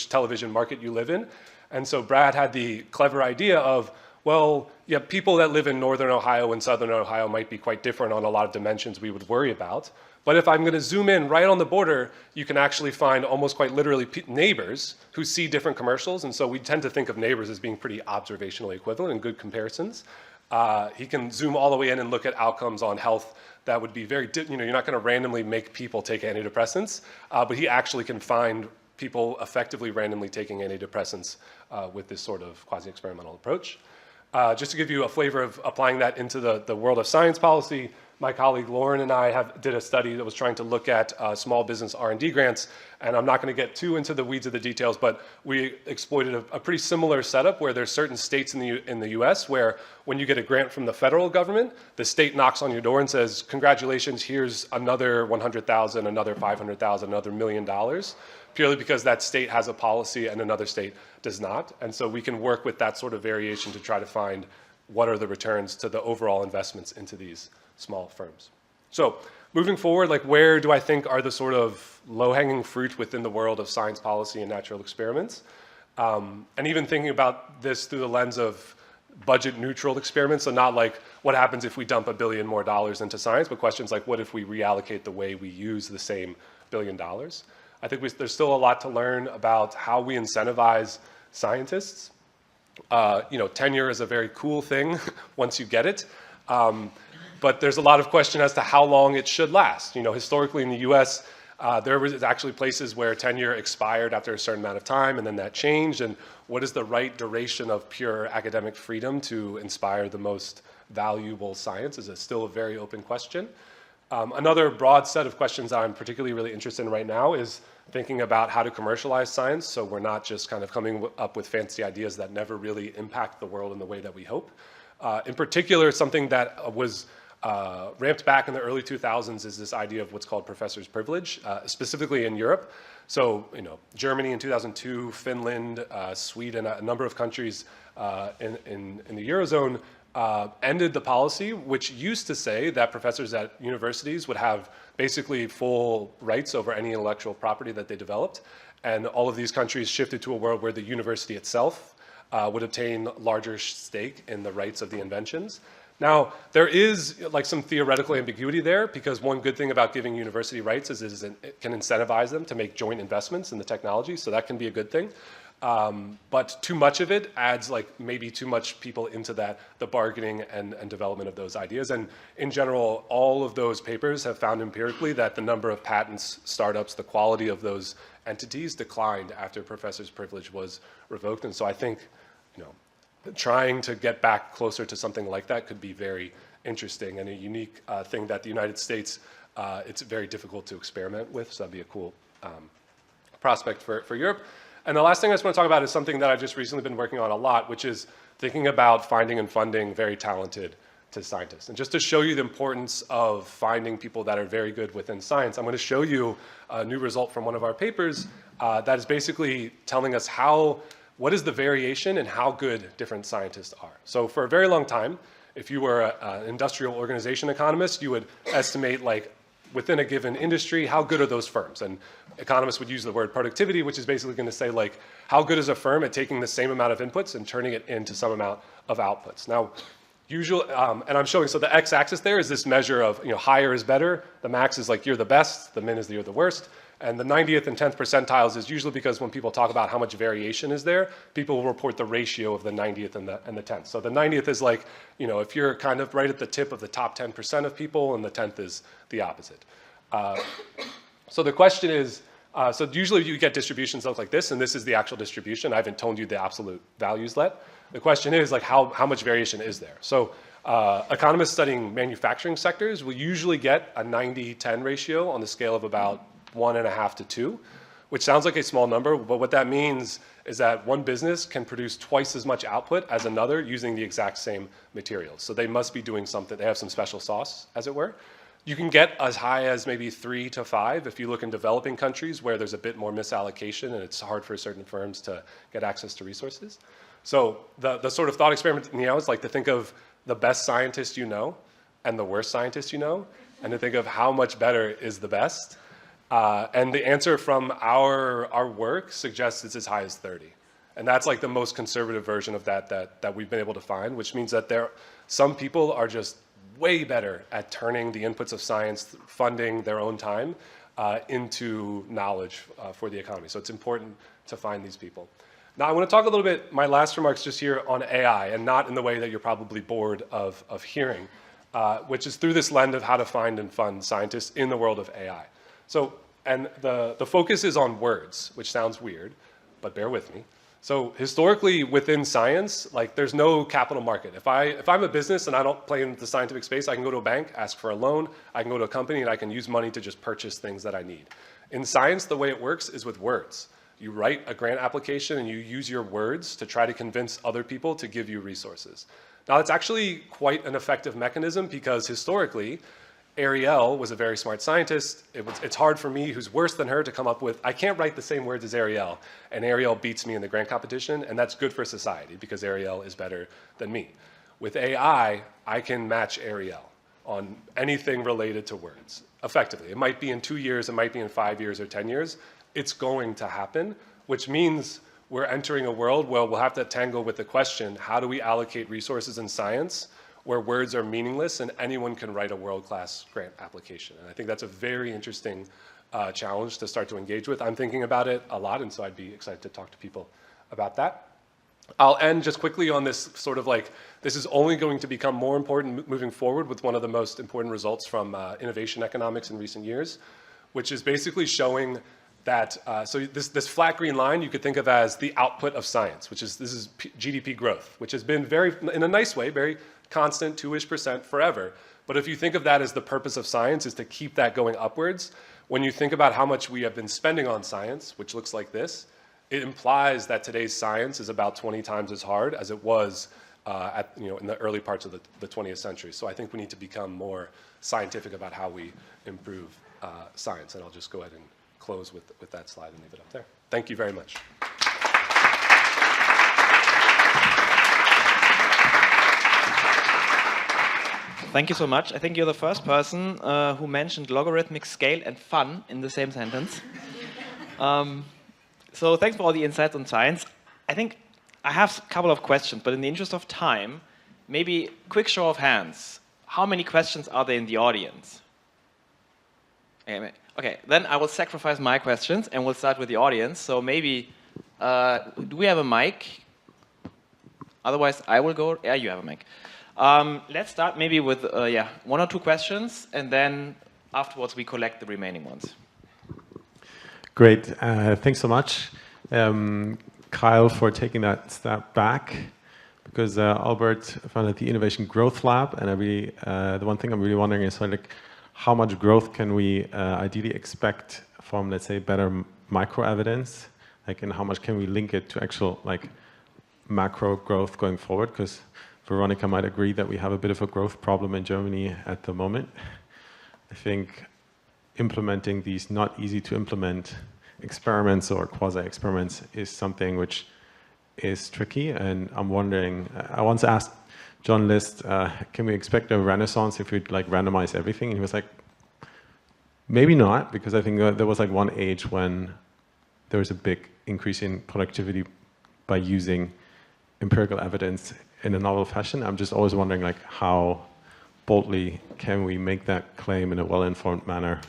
television market you live in. And so Brad had the clever idea of, well, yeah, people that live in northern Ohio and southern Ohio might be quite different on a lot of dimensions we would worry about. But if I'm going to zoom in right on the border, you can actually find almost quite literally neighbors who see different commercials. And so we tend to think of neighbors as being pretty observationally equivalent and good comparisons. He can zoom all the way in and look at outcomes on health that would be very, you're not going to randomly make people take antidepressants, but he actually can find people effectively randomly taking antidepressants with this sort of quasi-experimental approach. Just to give you a flavor of applying that into the world of science policy, my colleague Lauren and I did a study that was trying to look at small business R&D grants, and I'm not going to get too into the weeds of the details, but we exploited a pretty similar setup where there's certain states in the US where when you get a grant from the federal government, the state knocks on your door and says, congratulations, here's another 100,000, another 500,000, another $1 million, purely because that state has a policy and another state does not. And so we can work with that sort of variation to try to find what are the returns to the overall investments into these small firms. So moving forward, like where do I think are the sort of low-hanging fruit within the world of science policy and natural experiments? And even thinking about this through the lens of budget neutral experiments, so not like what happens if we dump $1 billion more into science, but questions like what if we reallocate the way we use the same $1 billion? I think there's still a lot to learn about how we incentivize scientists. Tenure is a very cool thing once you get it. But there's a lot of question as to how long it should last. Historically in the US, there was actually places where tenure expired after a certain amount of time, and then that changed. And what is the right duration of pure academic freedom to inspire the most valuable science is still a very open question. Another broad set of questions I'm particularly really interested in right now is thinking about how to commercialize science, so we're not just kind of coming up with fancy ideas that never really impact the world in the way that we hope. In particular, something that was ramped back in the early 2000s is this idea of what's called professor's privilege, specifically in Europe. So, Germany in 2002, Finland, Sweden, a number of countries in the Eurozone ended the policy, which used to say that professors at universities would have basically full rights over any intellectual property that they developed. And all of these countries shifted to a world where the university itself would obtain larger stake in the rights of the inventions. Now, there is like some theoretical ambiguity there, because one good thing about giving university rights is it can incentivize them to make joint investments in the technology, so that can be a good thing. But too much of it adds like maybe too much people into the bargaining and development of those ideas. And in general, all of those papers have found empirically that the number of patents, startups, the quality of those entities declined after professor's privilege was revoked. And so I think, trying to get back closer to something like that could be very interesting and a unique thing that the United States, it's very difficult to experiment with. So that'd be a cool prospect for Europe. And the last thing I just want to talk about is something that I've just recently been working on a lot, which is thinking about finding and funding very talented scientists. And just to show you the importance of finding people that are very good within science, I'm going to show you a new result from one of our papers that is basically telling us what is the variation in how good different scientists are. So for a very long time, if you were an industrial organization economist, you would estimate like within a given industry, how good are those firms? And economists would use the word productivity, which is basically going to say like, how good is a firm at taking the same amount of inputs and turning it into some amount of outputs? Now, usually, and I'm showing, so the x-axis there is this measure of, higher is better, the max is like you're the best, the min is you're the worst, and the 90th and 10th percentiles is usually because when people talk about how much variation is there, people will report the ratio of the 90th and the 10th. So the 90th is like, if you're kind of right at the tip of the top 10% of people, and the 10th is the opposite. So the question is, so usually you get distributions that look like this, and this is the actual distribution. I haven't told you the absolute values yet. The question is like how much variation is there? So economists studying manufacturing sectors will usually get a 90-10 ratio on the scale of about 1.5 to 2, which sounds like a small number, but what that means is that one business can produce twice as much output as another using the exact same materials. So they must be doing something, they have some special sauce, as it were. You can get as high as maybe 3 to 5 if you look in developing countries where there's a bit more misallocation and it's hard for certain firms to get access to resources. So the sort of thought experiment now is like to think of the best scientist you know and the worst scientist you know, and to think of how much better is the best. And the answer from our work suggests it's as high as 30. And that's like the most conservative version of that we've been able to find, which means that some people are just way better at turning the inputs of science, funding their own time, into knowledge for the economy. So it's important to find these people. Now I want to talk a little bit, my last remarks just here on AI, and not in the way that you're probably bored of hearing, which is through this lens of how to find and fund scientists in the world of AI. So, and the focus is on words, which sounds weird, but bear with me. So historically within science, like there's no capital market. If I'm a business and I don't play in the scientific space, I can go to a bank, ask for a loan, I can go to a company and I can use money to just purchase things that I need. In science, the way it works is with words. You write a grant application and you use your words to try to convince other people to give you resources. Now it's actually quite an effective mechanism because historically, Ariel was a very smart scientist. It's hard for me, who's worse than her, to come up with, I can't write the same words as Ariel, and Ariel beats me in the grant competition, and that's good for society because Ariel is better than me. With AI, I can match Ariel on anything related to words, effectively. It might be in 2 years, it might be in 5 years or 10 years. It's going to happen, which means we're entering a world where we'll have to tangle with the question, how do we allocate resources in science where words are meaningless and anyone can write a world-class grant application? And I think that's a very interesting challenge to start to engage with. I'm thinking about it a lot, and so I'd be excited to talk to people about that. I'll end just quickly on this sort of like, this is only going to become more important moving forward with one of the most important results from innovation economics in recent years, which is basically showing that, so this flat green line you could think of as the output of science, this is GDP growth, which has been very, in a nice way, very constant 2-ish% forever. But if you think of that as the purpose of science is to keep that going upwards, when you think about how much we have been spending on science, which looks like this, it implies that today's science is about 20 times as hard as it was in the early parts of the 20th century. So I think we need to become more scientific about how we improve science. And I'll just go ahead and close with that slide and leave it up there. Thank you very much. Thank you so much. I think you're the first person who mentioned logarithmic scale and fun in the same sentence. So thanks for all the insights on science. I think I have a couple of questions, but in the interest of time, maybe quick show of hands. How many questions are there in the audience? Okay, then I will sacrifice my questions and we'll start with the audience. So maybe, do we have a mic? Otherwise, I will go. Yeah, you have a mic. Let's start maybe with 1 or 2 questions, and then afterwards we collect the remaining ones. Great. Thanks so much, Kyle, for taking that step back, because Albert founded the Innovation Growth Lab, and the one thing I'm really wondering is like, how much growth can we ideally expect from, let's say, better micro evidence, like, and how much can we link it to actual like macro growth going forward? Because Veronica might agree that we have a bit of a growth problem in Germany at the moment. I think implementing these not easy to implement experiments or quasi-experiments is something which is tricky, and I'm wondering, I once asked John List, can we expect a renaissance if we'd like randomize everything? And he was like, maybe not, because I think there was like one age when there was a big increase in productivity by using empirical evidence in a novel fashion. I'm just always wondering like how boldly can we make that claim in a well-informed manner?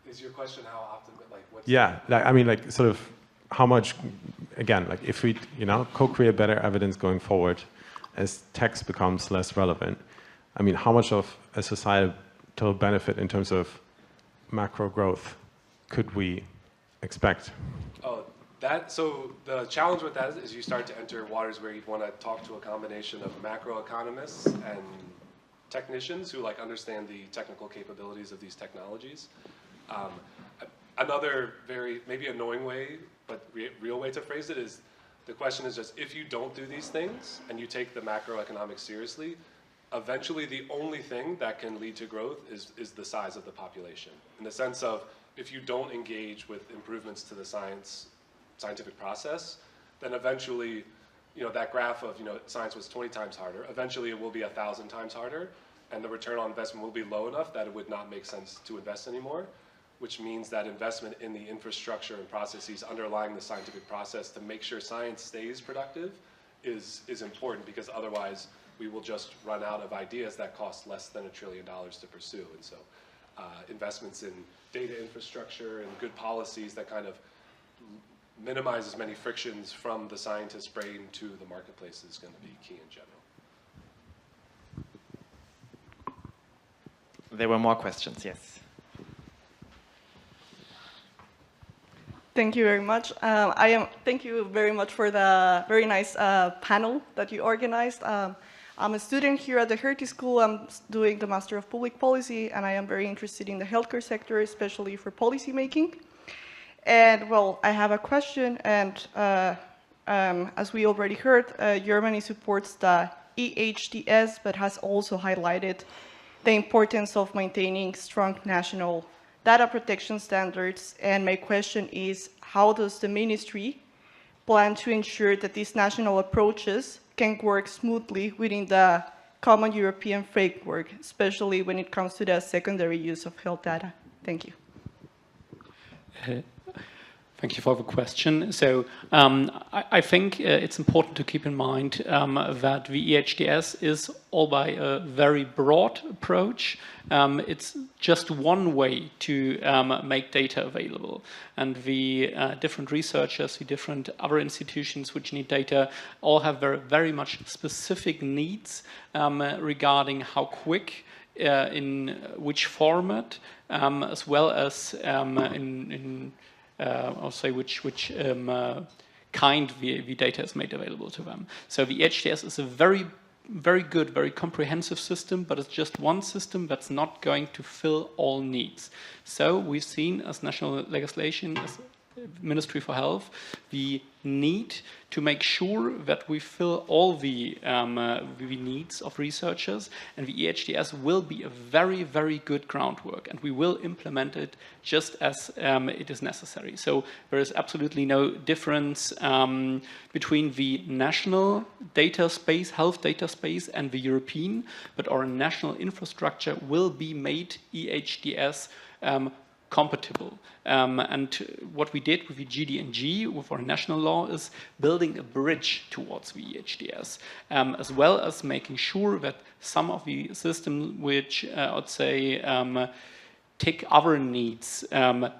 Is your question how optimistic, like what's... Yeah, like, I mean like sort of how much, again, like if we, co-create better evidence going forward as text becomes less relevant, I mean, how much of a societal benefit in terms of macro growth could we expect? Oh, so the challenge with that is you start to enter waters where you'd want to talk to a combination of macroeconomists and technicians who like understand the technical capabilities of these technologies. Another very maybe annoying way, but real way to phrase it is, the question is just, if you don't do these things and you take the macroeconomics seriously, eventually the only thing that can lead to growth is the size of the population. In the sense of, if you don't engage with improvements to the scientific process, then eventually, that graph of, science was 20 times harder, eventually it will be 1,000 times harder, and the return on investment will be low enough that it would not make sense to invest anymore, which means that investment in the infrastructure and processes underlying the scientific process to make sure science stays productive is important, because otherwise we will just run out of ideas that cost less than $1 trillion to pursue. And so investments in data infrastructure and good policies that kind of minimize as many frictions from the scientist's brain to the marketplace is going to be key in general. There were more questions, yes. Thank you very much. Thank you very much for the very nice panel that you organized. I'm a student here at the Heritage School. I'm doing the Master of Public Policy, and I am very interested in the healthcare sector, especially for policy making. And well, I have a question, and as we already heard, Germany supports the EHDS, but has also highlighted the importance of maintaining strong national data protection standards. And my question is, how does the ministry plan to ensure that these national approaches can work smoothly within the common European framework, especially when it comes to the secondary use of health data? Thank you. Thank you for the question. So I think it's important to keep in mind that the EHDS is all by a very broad approach. It's just one way to make data available. And the different researchers, the different other institutions which need data all have very much specific needs regarding how quick, in which format, as well as I'll say which kind the data is made available to them. So the EHDS is a very good, very comprehensive system, but it's just one system that's not going to fill all needs. So we've seen as national legislation, as Ministry for Health, the need to make sure that we fill all the needs of researchers, and the EHDS will be a very good groundwork, and we will implement it just as it is necessary. So there is absolutely no difference between the national data space, health data space, and the European, but our national infrastructure will be made EHDS compatible. And what we did with the GD&G, with our national law, is building a bridge towards the EHDS, as well as making sure that some of the systems which, I'd say, tick other needs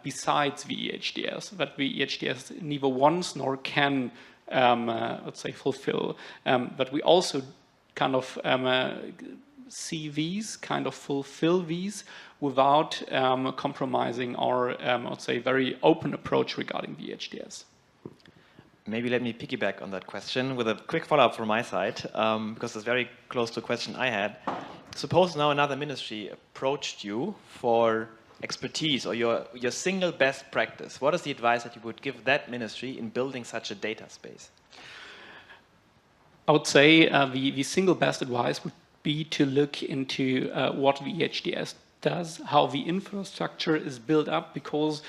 besides the EHDS, that the EHDS neither wants nor can, let's say, fulfill, that we also kind of see these, kind of fulfill these, without compromising our, let's say, very open approach regarding the EHDS. Maybe let me piggyback on that question with a quick follow-up from my side, because it's very close to a question I had. Suppose now another ministry approached you for expertise or your single best practice. What is the advice that you would give that ministry in building such a data space? I would say the single best advice would be to look into what the EHDS does, how the infrastructure is built up, because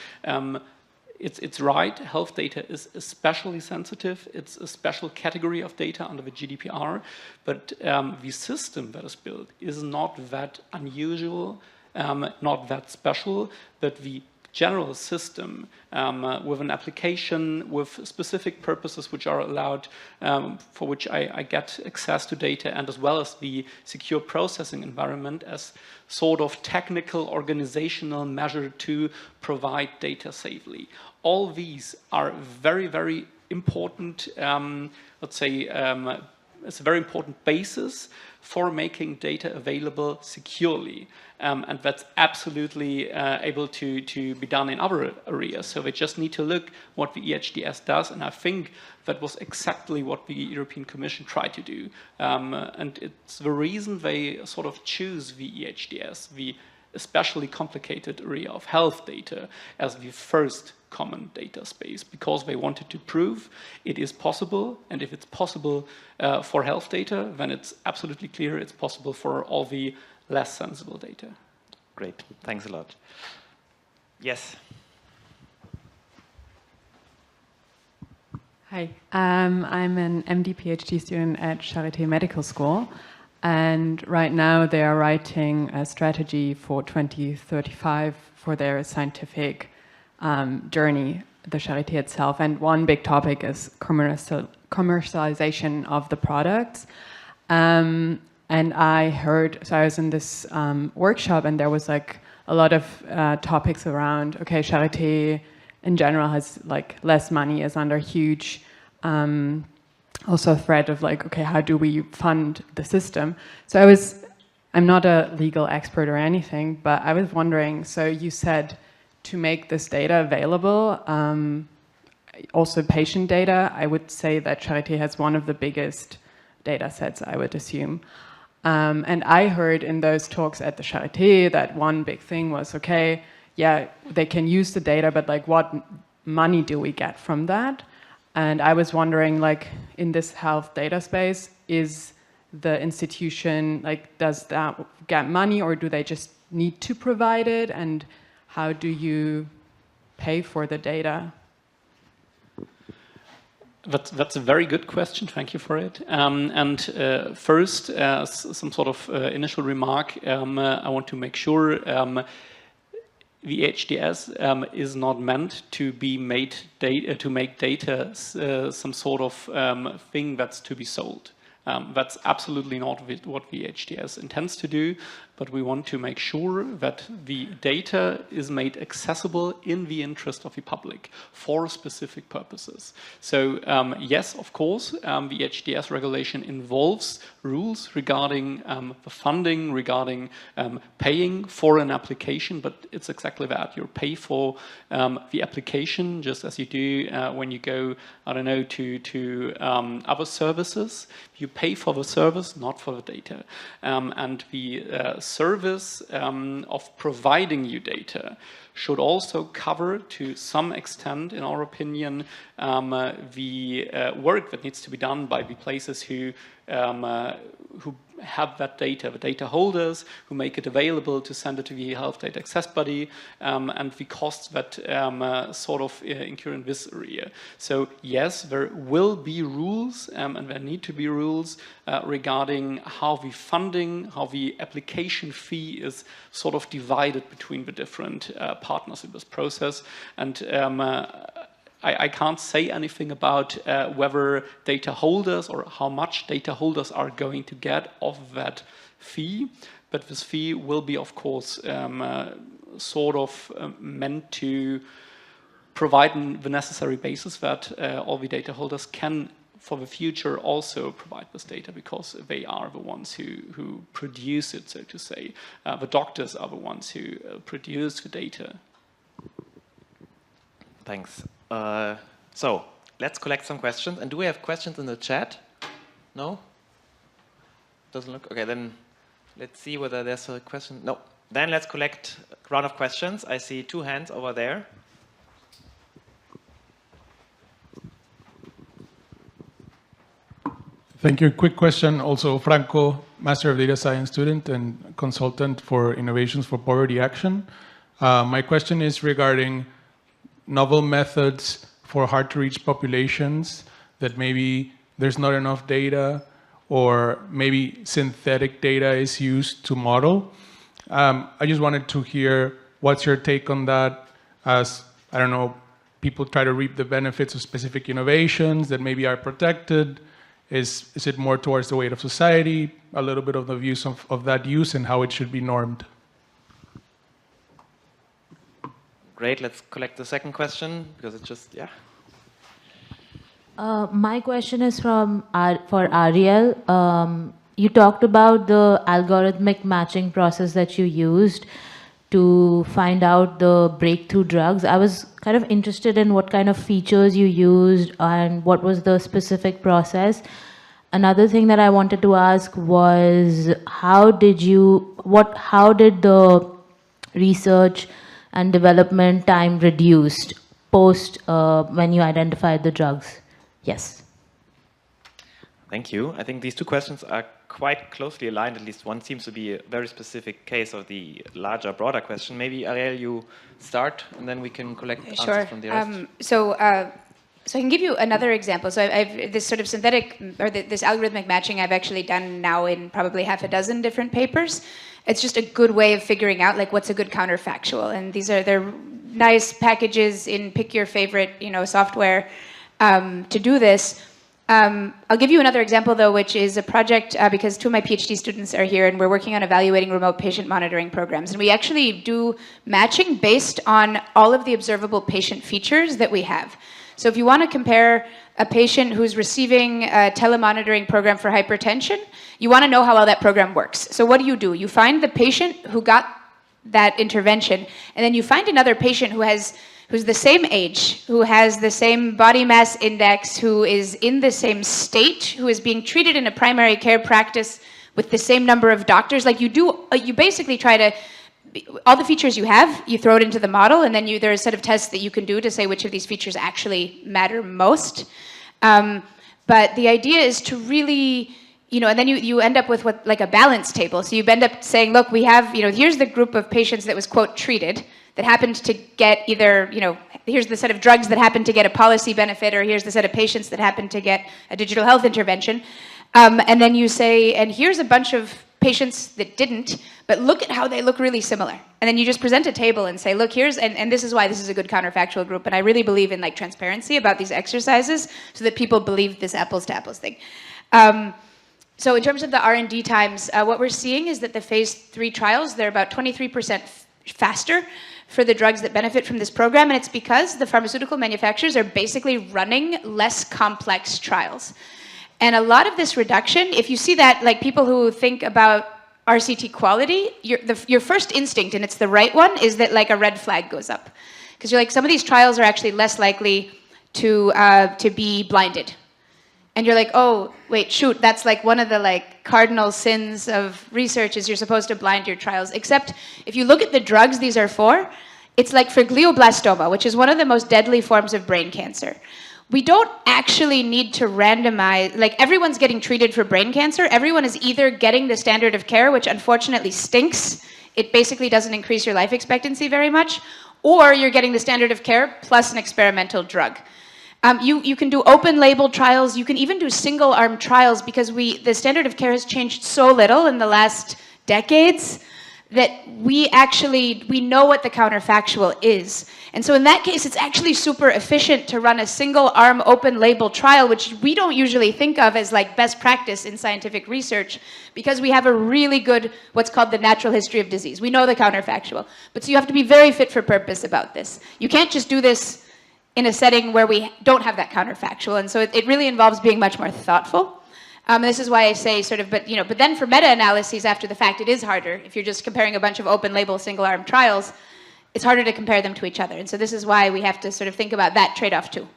it's right, health data is especially sensitive. It's a special category of data under the GDPR, but the system that is built is not that unusual, not that special, but the general system with an application with specific purposes which are allowed, for which I get access to data, and as well as the secure processing environment as sort of technical organizational measure to provide data safely. All these are very important, let's say, it's a very important basis for making data available securely. And that's absolutely able to be done in other areas. So we just need to look what the EHDS does, and I think that was exactly what the European Commission tried to do. And it's the reason they sort of choose the EHDS, the especially complicated area of health data, as the first common data space, because they wanted to prove it is possible, and if it's possible for health data, then it's absolutely clear it's possible for all the less sensible data. Great, thanks a lot. Yes. Hi, I'm an MD PhD student at Charité Medical School, and right now they are writing a strategy for 2035 for their scientific journey, the Charité itself, and one big topic is commercialization of the products. And I heard, so I was in this workshop, and there was like a lot of topics around, okay, Charité in general has like less money, is under huge also threat of like, okay, how do we fund the system? So I'm not a legal expert or anything, but I was wondering, so you said to make this data available, also patient data. I would say that Charité has one of the biggest data sets, I would assume. And I heard in those talks at the Charité that one big thing was, okay, yeah, they can use the data, but like what money do we get from that? And I was wondering, like, in this health data space, is the institution, like, does that get money, or do they just need to provide it? And how do you pay for the data? That's a very good question. Thank you for it. First, some sort of initial remark. I want to make sure the HDS is not meant to be made to make data some sort of thing that's to be sold. That's absolutely not what VHDS intends to do, but we want to make sure that the data is made accessible in the interest of the public for specific purposes. So yes, of course, the HDS regulation involves rules regarding the funding, regarding paying for an application, but it's exactly that. You pay for the application just as you do when you go, I don't know, to other services. You pay for the service, not for the data. And the service of providing you data should also cover, to some extent, in our opinion, the work that needs to be done by the places who have that data, the data holders, who make it available to send it to the Health Data Access Body, and the costs that sort of incur in this area. So yes, there will be rules, and there need to be rules regarding how the funding, how the application fee is sort of divided between the different partners in this process. And I can't say anything about whether data holders or how much data holders are going to get of that fee, but this fee will be, of course, sort of meant to provide the necessary basis that all the data holders can, for the future, also provide this data, because they are the ones who produce it, so to say. The doctors are the ones who produce the data. Thanks. So let's collect some questions. And do we have questions in the chat? No? Doesn't look? Okay, then let's see whether there's a question. No. Then let's collect a round of questions. I see 2 hands over there. Thank you. Quick question. Also, Franco, Master of Data Science student and consultant for Innovations for Poverty Action. My question is regarding novel methods for hard-to-reach populations that maybe there's not enough data, or maybe synthetic data is used to model. I just wanted to hear what's your take on that, as, I don't know, people try to reap the benefits of specific innovations that maybe are protected. Is it more towards the weight of society, a little bit of the views of that use and how it should be normed? Great, let's collect the second question, because it's just, yeah. My question is for Ariel. You talked about the algorithmic matching process that you used to find out the breakthrough drugs. I was kind of interested in what kind of features you used and what was the specific process. Another thing that I wanted to ask was, how did the research and development time reduced post when you identified the drugs? Yes. Thank you. I think these 2 questions are quite closely aligned. At least one seems to be a very specific case of the larger, broader question. Maybe, Ariel, you start, and then we can collect answers from the rest. So I can give you another example. So I've this sort of synthetic, or this algorithmic matching I've actually done now in probably half a dozen different papers. It's just a good way of figuring out, like, what's a good counterfactual. And they're nice packages in pick your favorite, software to do this. I'll give you another example, though, which is a project, because 2 of my PhD students are here, and we're working on evaluating remote patient monitoring programs. And we actually do matching based on all of the observable patient features that we have. So if you want to compare a patient who's receiving a telemonitoring program for hypertension, you want to know how well that program works. So what do? You find the patient who got that intervention, and then you find another patient who has who's the same age, who has the same body mass index, who is in the same state, who is being treated in a primary care practice with the same number of doctors. Like you basically try to, all the features you have, you throw it into the model, and then there are a set of tests that you can do to say which of these features actually matter most. But the idea is to really, and then you end up with like a balance table. So you end up saying, look, we have, here's the group of patients that was, quote, treated, that happened to get either, here's the set of drugs that happened to get a policy benefit, or here's the set of patients that happened to get a digital health intervention. And then you say, and here's a bunch of patients that didn't, but look at how they look really similar. And then you just present a table and say, look, here's, and this is why this is a good counterfactual group. And I really believe in like transparency about these exercises so that people believe this apples to apples thing. So in terms of the R&D times, what we're seeing is that the phase 3 trials, they're about 23% faster for the drugs that benefit from this program. And it's because the pharmaceutical manufacturers are basically running less complex trials. And a lot of this reduction, if you see that, like people who think about RCT quality, your first instinct, and it's the right one, is that like a red flag goes up. Because you're like, some of these trials are actually less likely to be blinded. And you're like, oh, wait, shoot, that's like one of the like cardinal sins of research is you're supposed to blind your trials. Except if you look at the drugs these are for, it's like for glioblastoma, which is one of the most deadly forms of brain cancer. We don't actually need to randomize, like everyone's getting treated for brain cancer. Everyone is either getting the standard of care, which unfortunately stinks. It basically doesn't increase your life expectancy very much. Or you're getting the standard of care plus an experimental drug. You can do open label trials. You can even do single arm trials because the standard of care has changed so little in the last decades that we know what the counterfactual is. And so in that case, it's actually super efficient to run a single arm open label trial, which we don't usually think of as like best practice in scientific research because we have a really good, what's called the natural history of disease. We know the counterfactual. But so you have to be very fit for purpose about this. You can't just do this in a setting where we don't have that counterfactual. And so it really involves being much more thoughtful. This is why I say sort of, but then for meta-analyses after the fact, it is harder. If you're just comparing a bunch of open-label, single-arm trials, it's harder to compare them to each other. And so this is why we have to sort of think about that trade-off too.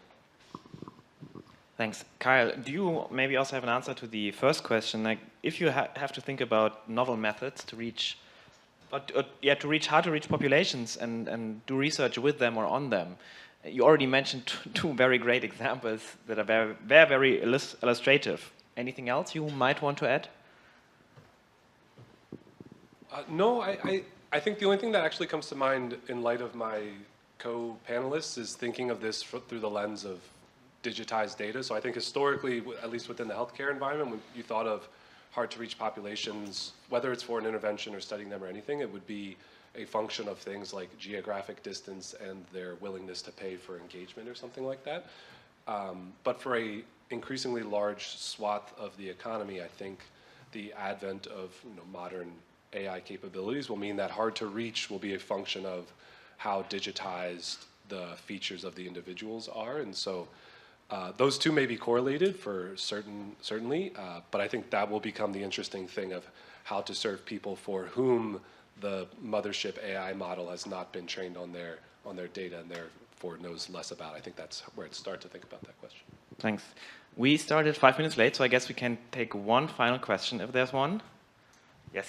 Thanks. Kyle, do you maybe also have an answer to the first question? Like, if you have to think about novel methods to reach, how to reach populations and do research with them or on them, you already mentioned two very great examples that are very, very, very illustrative. Anything else you might want to add? No, I think the only thing that actually comes to mind in light of my co-panelists is thinking of this through the lens of digitized data. So I think historically, at least within the healthcare environment, when you thought of hard-to-reach populations, whether it's for an intervention or studying them or anything, it would be a function of things like geographic distance and their willingness to pay for engagement or something like that. But for a increasingly large swath of the economy, I think the advent of modern AI capabilities will mean that hard to reach will be a function of how digitized the features of the individuals are. And so those two may be correlated for certainly, but I think that will become the interesting thing of how to serve people for whom the mothership AI model has not been trained on their data and therefore knows less about. I think that's where it starts to think about that question. Thanks. We started 5 minutes late, so I guess we can take one final question if there's one. Yes.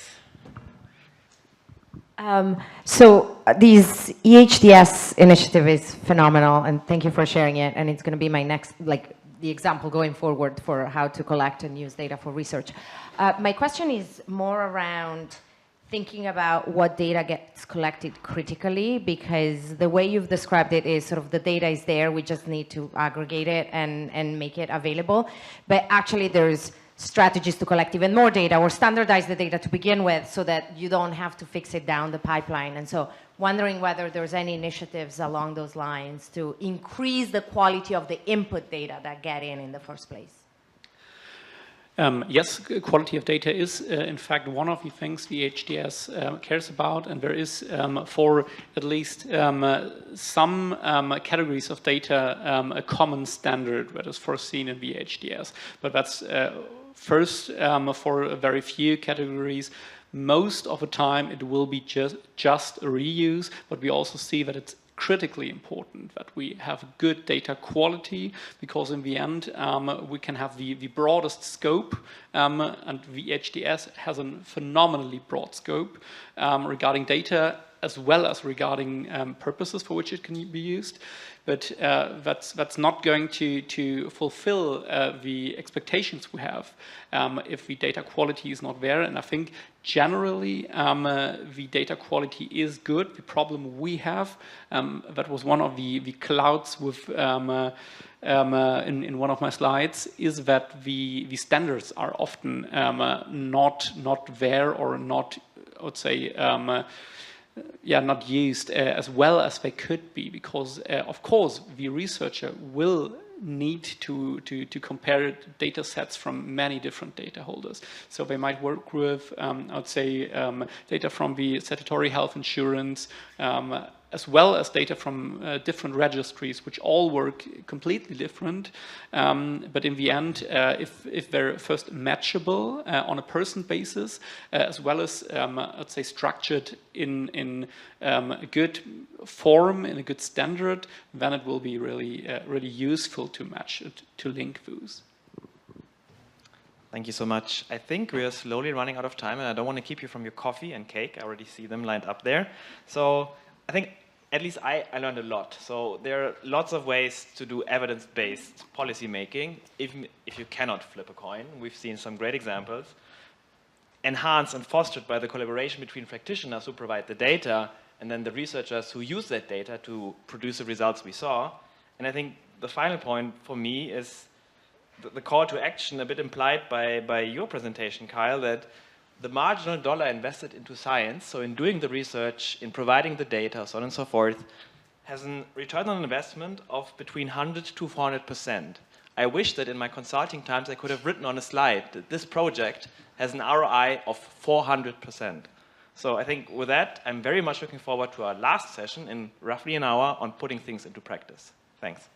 So these EHDS initiative is phenomenal, and thank you for sharing it. And it's going to be my next, the example going forward for how to collect and use data for research. My question is more around thinking about what data gets collected critically, because the way you've described it is sort of the data is there, we just need to aggregate it and make it available. But actually there's strategies to collect even more data or standardize the data to begin with so that you don't have to fix it down the pipeline. And so wondering whether there's any initiatives along those lines to increase the quality of the input data that get in the first place. Yes, quality of data is in fact one of the things the HDS cares about, and there is for at least some categories of data a common standard that is foreseen in the HDS. But that's first for very few categories. Most of the time it will be just a reuse, but we also see that it's critically important that we have good data quality, because in the end we can have the broadest scope, and the HDS has a phenomenally broad scope regarding data as well as regarding purposes for which it can be used. But that's not going to fulfill the expectations we have if the data quality is not there. And I think generally the data quality is good. The problem we have, that was one of the clouds with in one of my slides, is that the standards are often not there, or not, I would say, not used as well as they could be, because of course the researcher will need to compare data sets from many different data holders. So they might work with, I would say, data from the statutory health insurance, as well as data from different registries, which all work completely different. But in the end, if they're first matchable on a person basis, as well as, let's say, structured in a good form, in a good standard, then it will be really, really useful to match it, to link those. Thank you so much. I think we are slowly running out of time, and I don't want to keep you from your coffee and cake. I already see them lined up there. So I think at least I learned a lot. So there are lots of ways to do evidence-based policy making, even if you cannot flip a coin. We've seen some great examples. Enhanced and fostered by the collaboration between practitioners who provide the data and then the researchers who use that data to produce the results we saw. And I think the final point for me is the call to action, a bit implied by your presentation, Kyle, that the marginal dollar invested into science, so in doing the research, in providing the data, so on and so forth, has a return on investment of between 100 to 400%. I wish that in my consulting times I could have written on a slide that this project has an ROI of 400%. So I think with that, I'm very much looking forward to our last session in roughly an hour on putting things into practice. Thanks.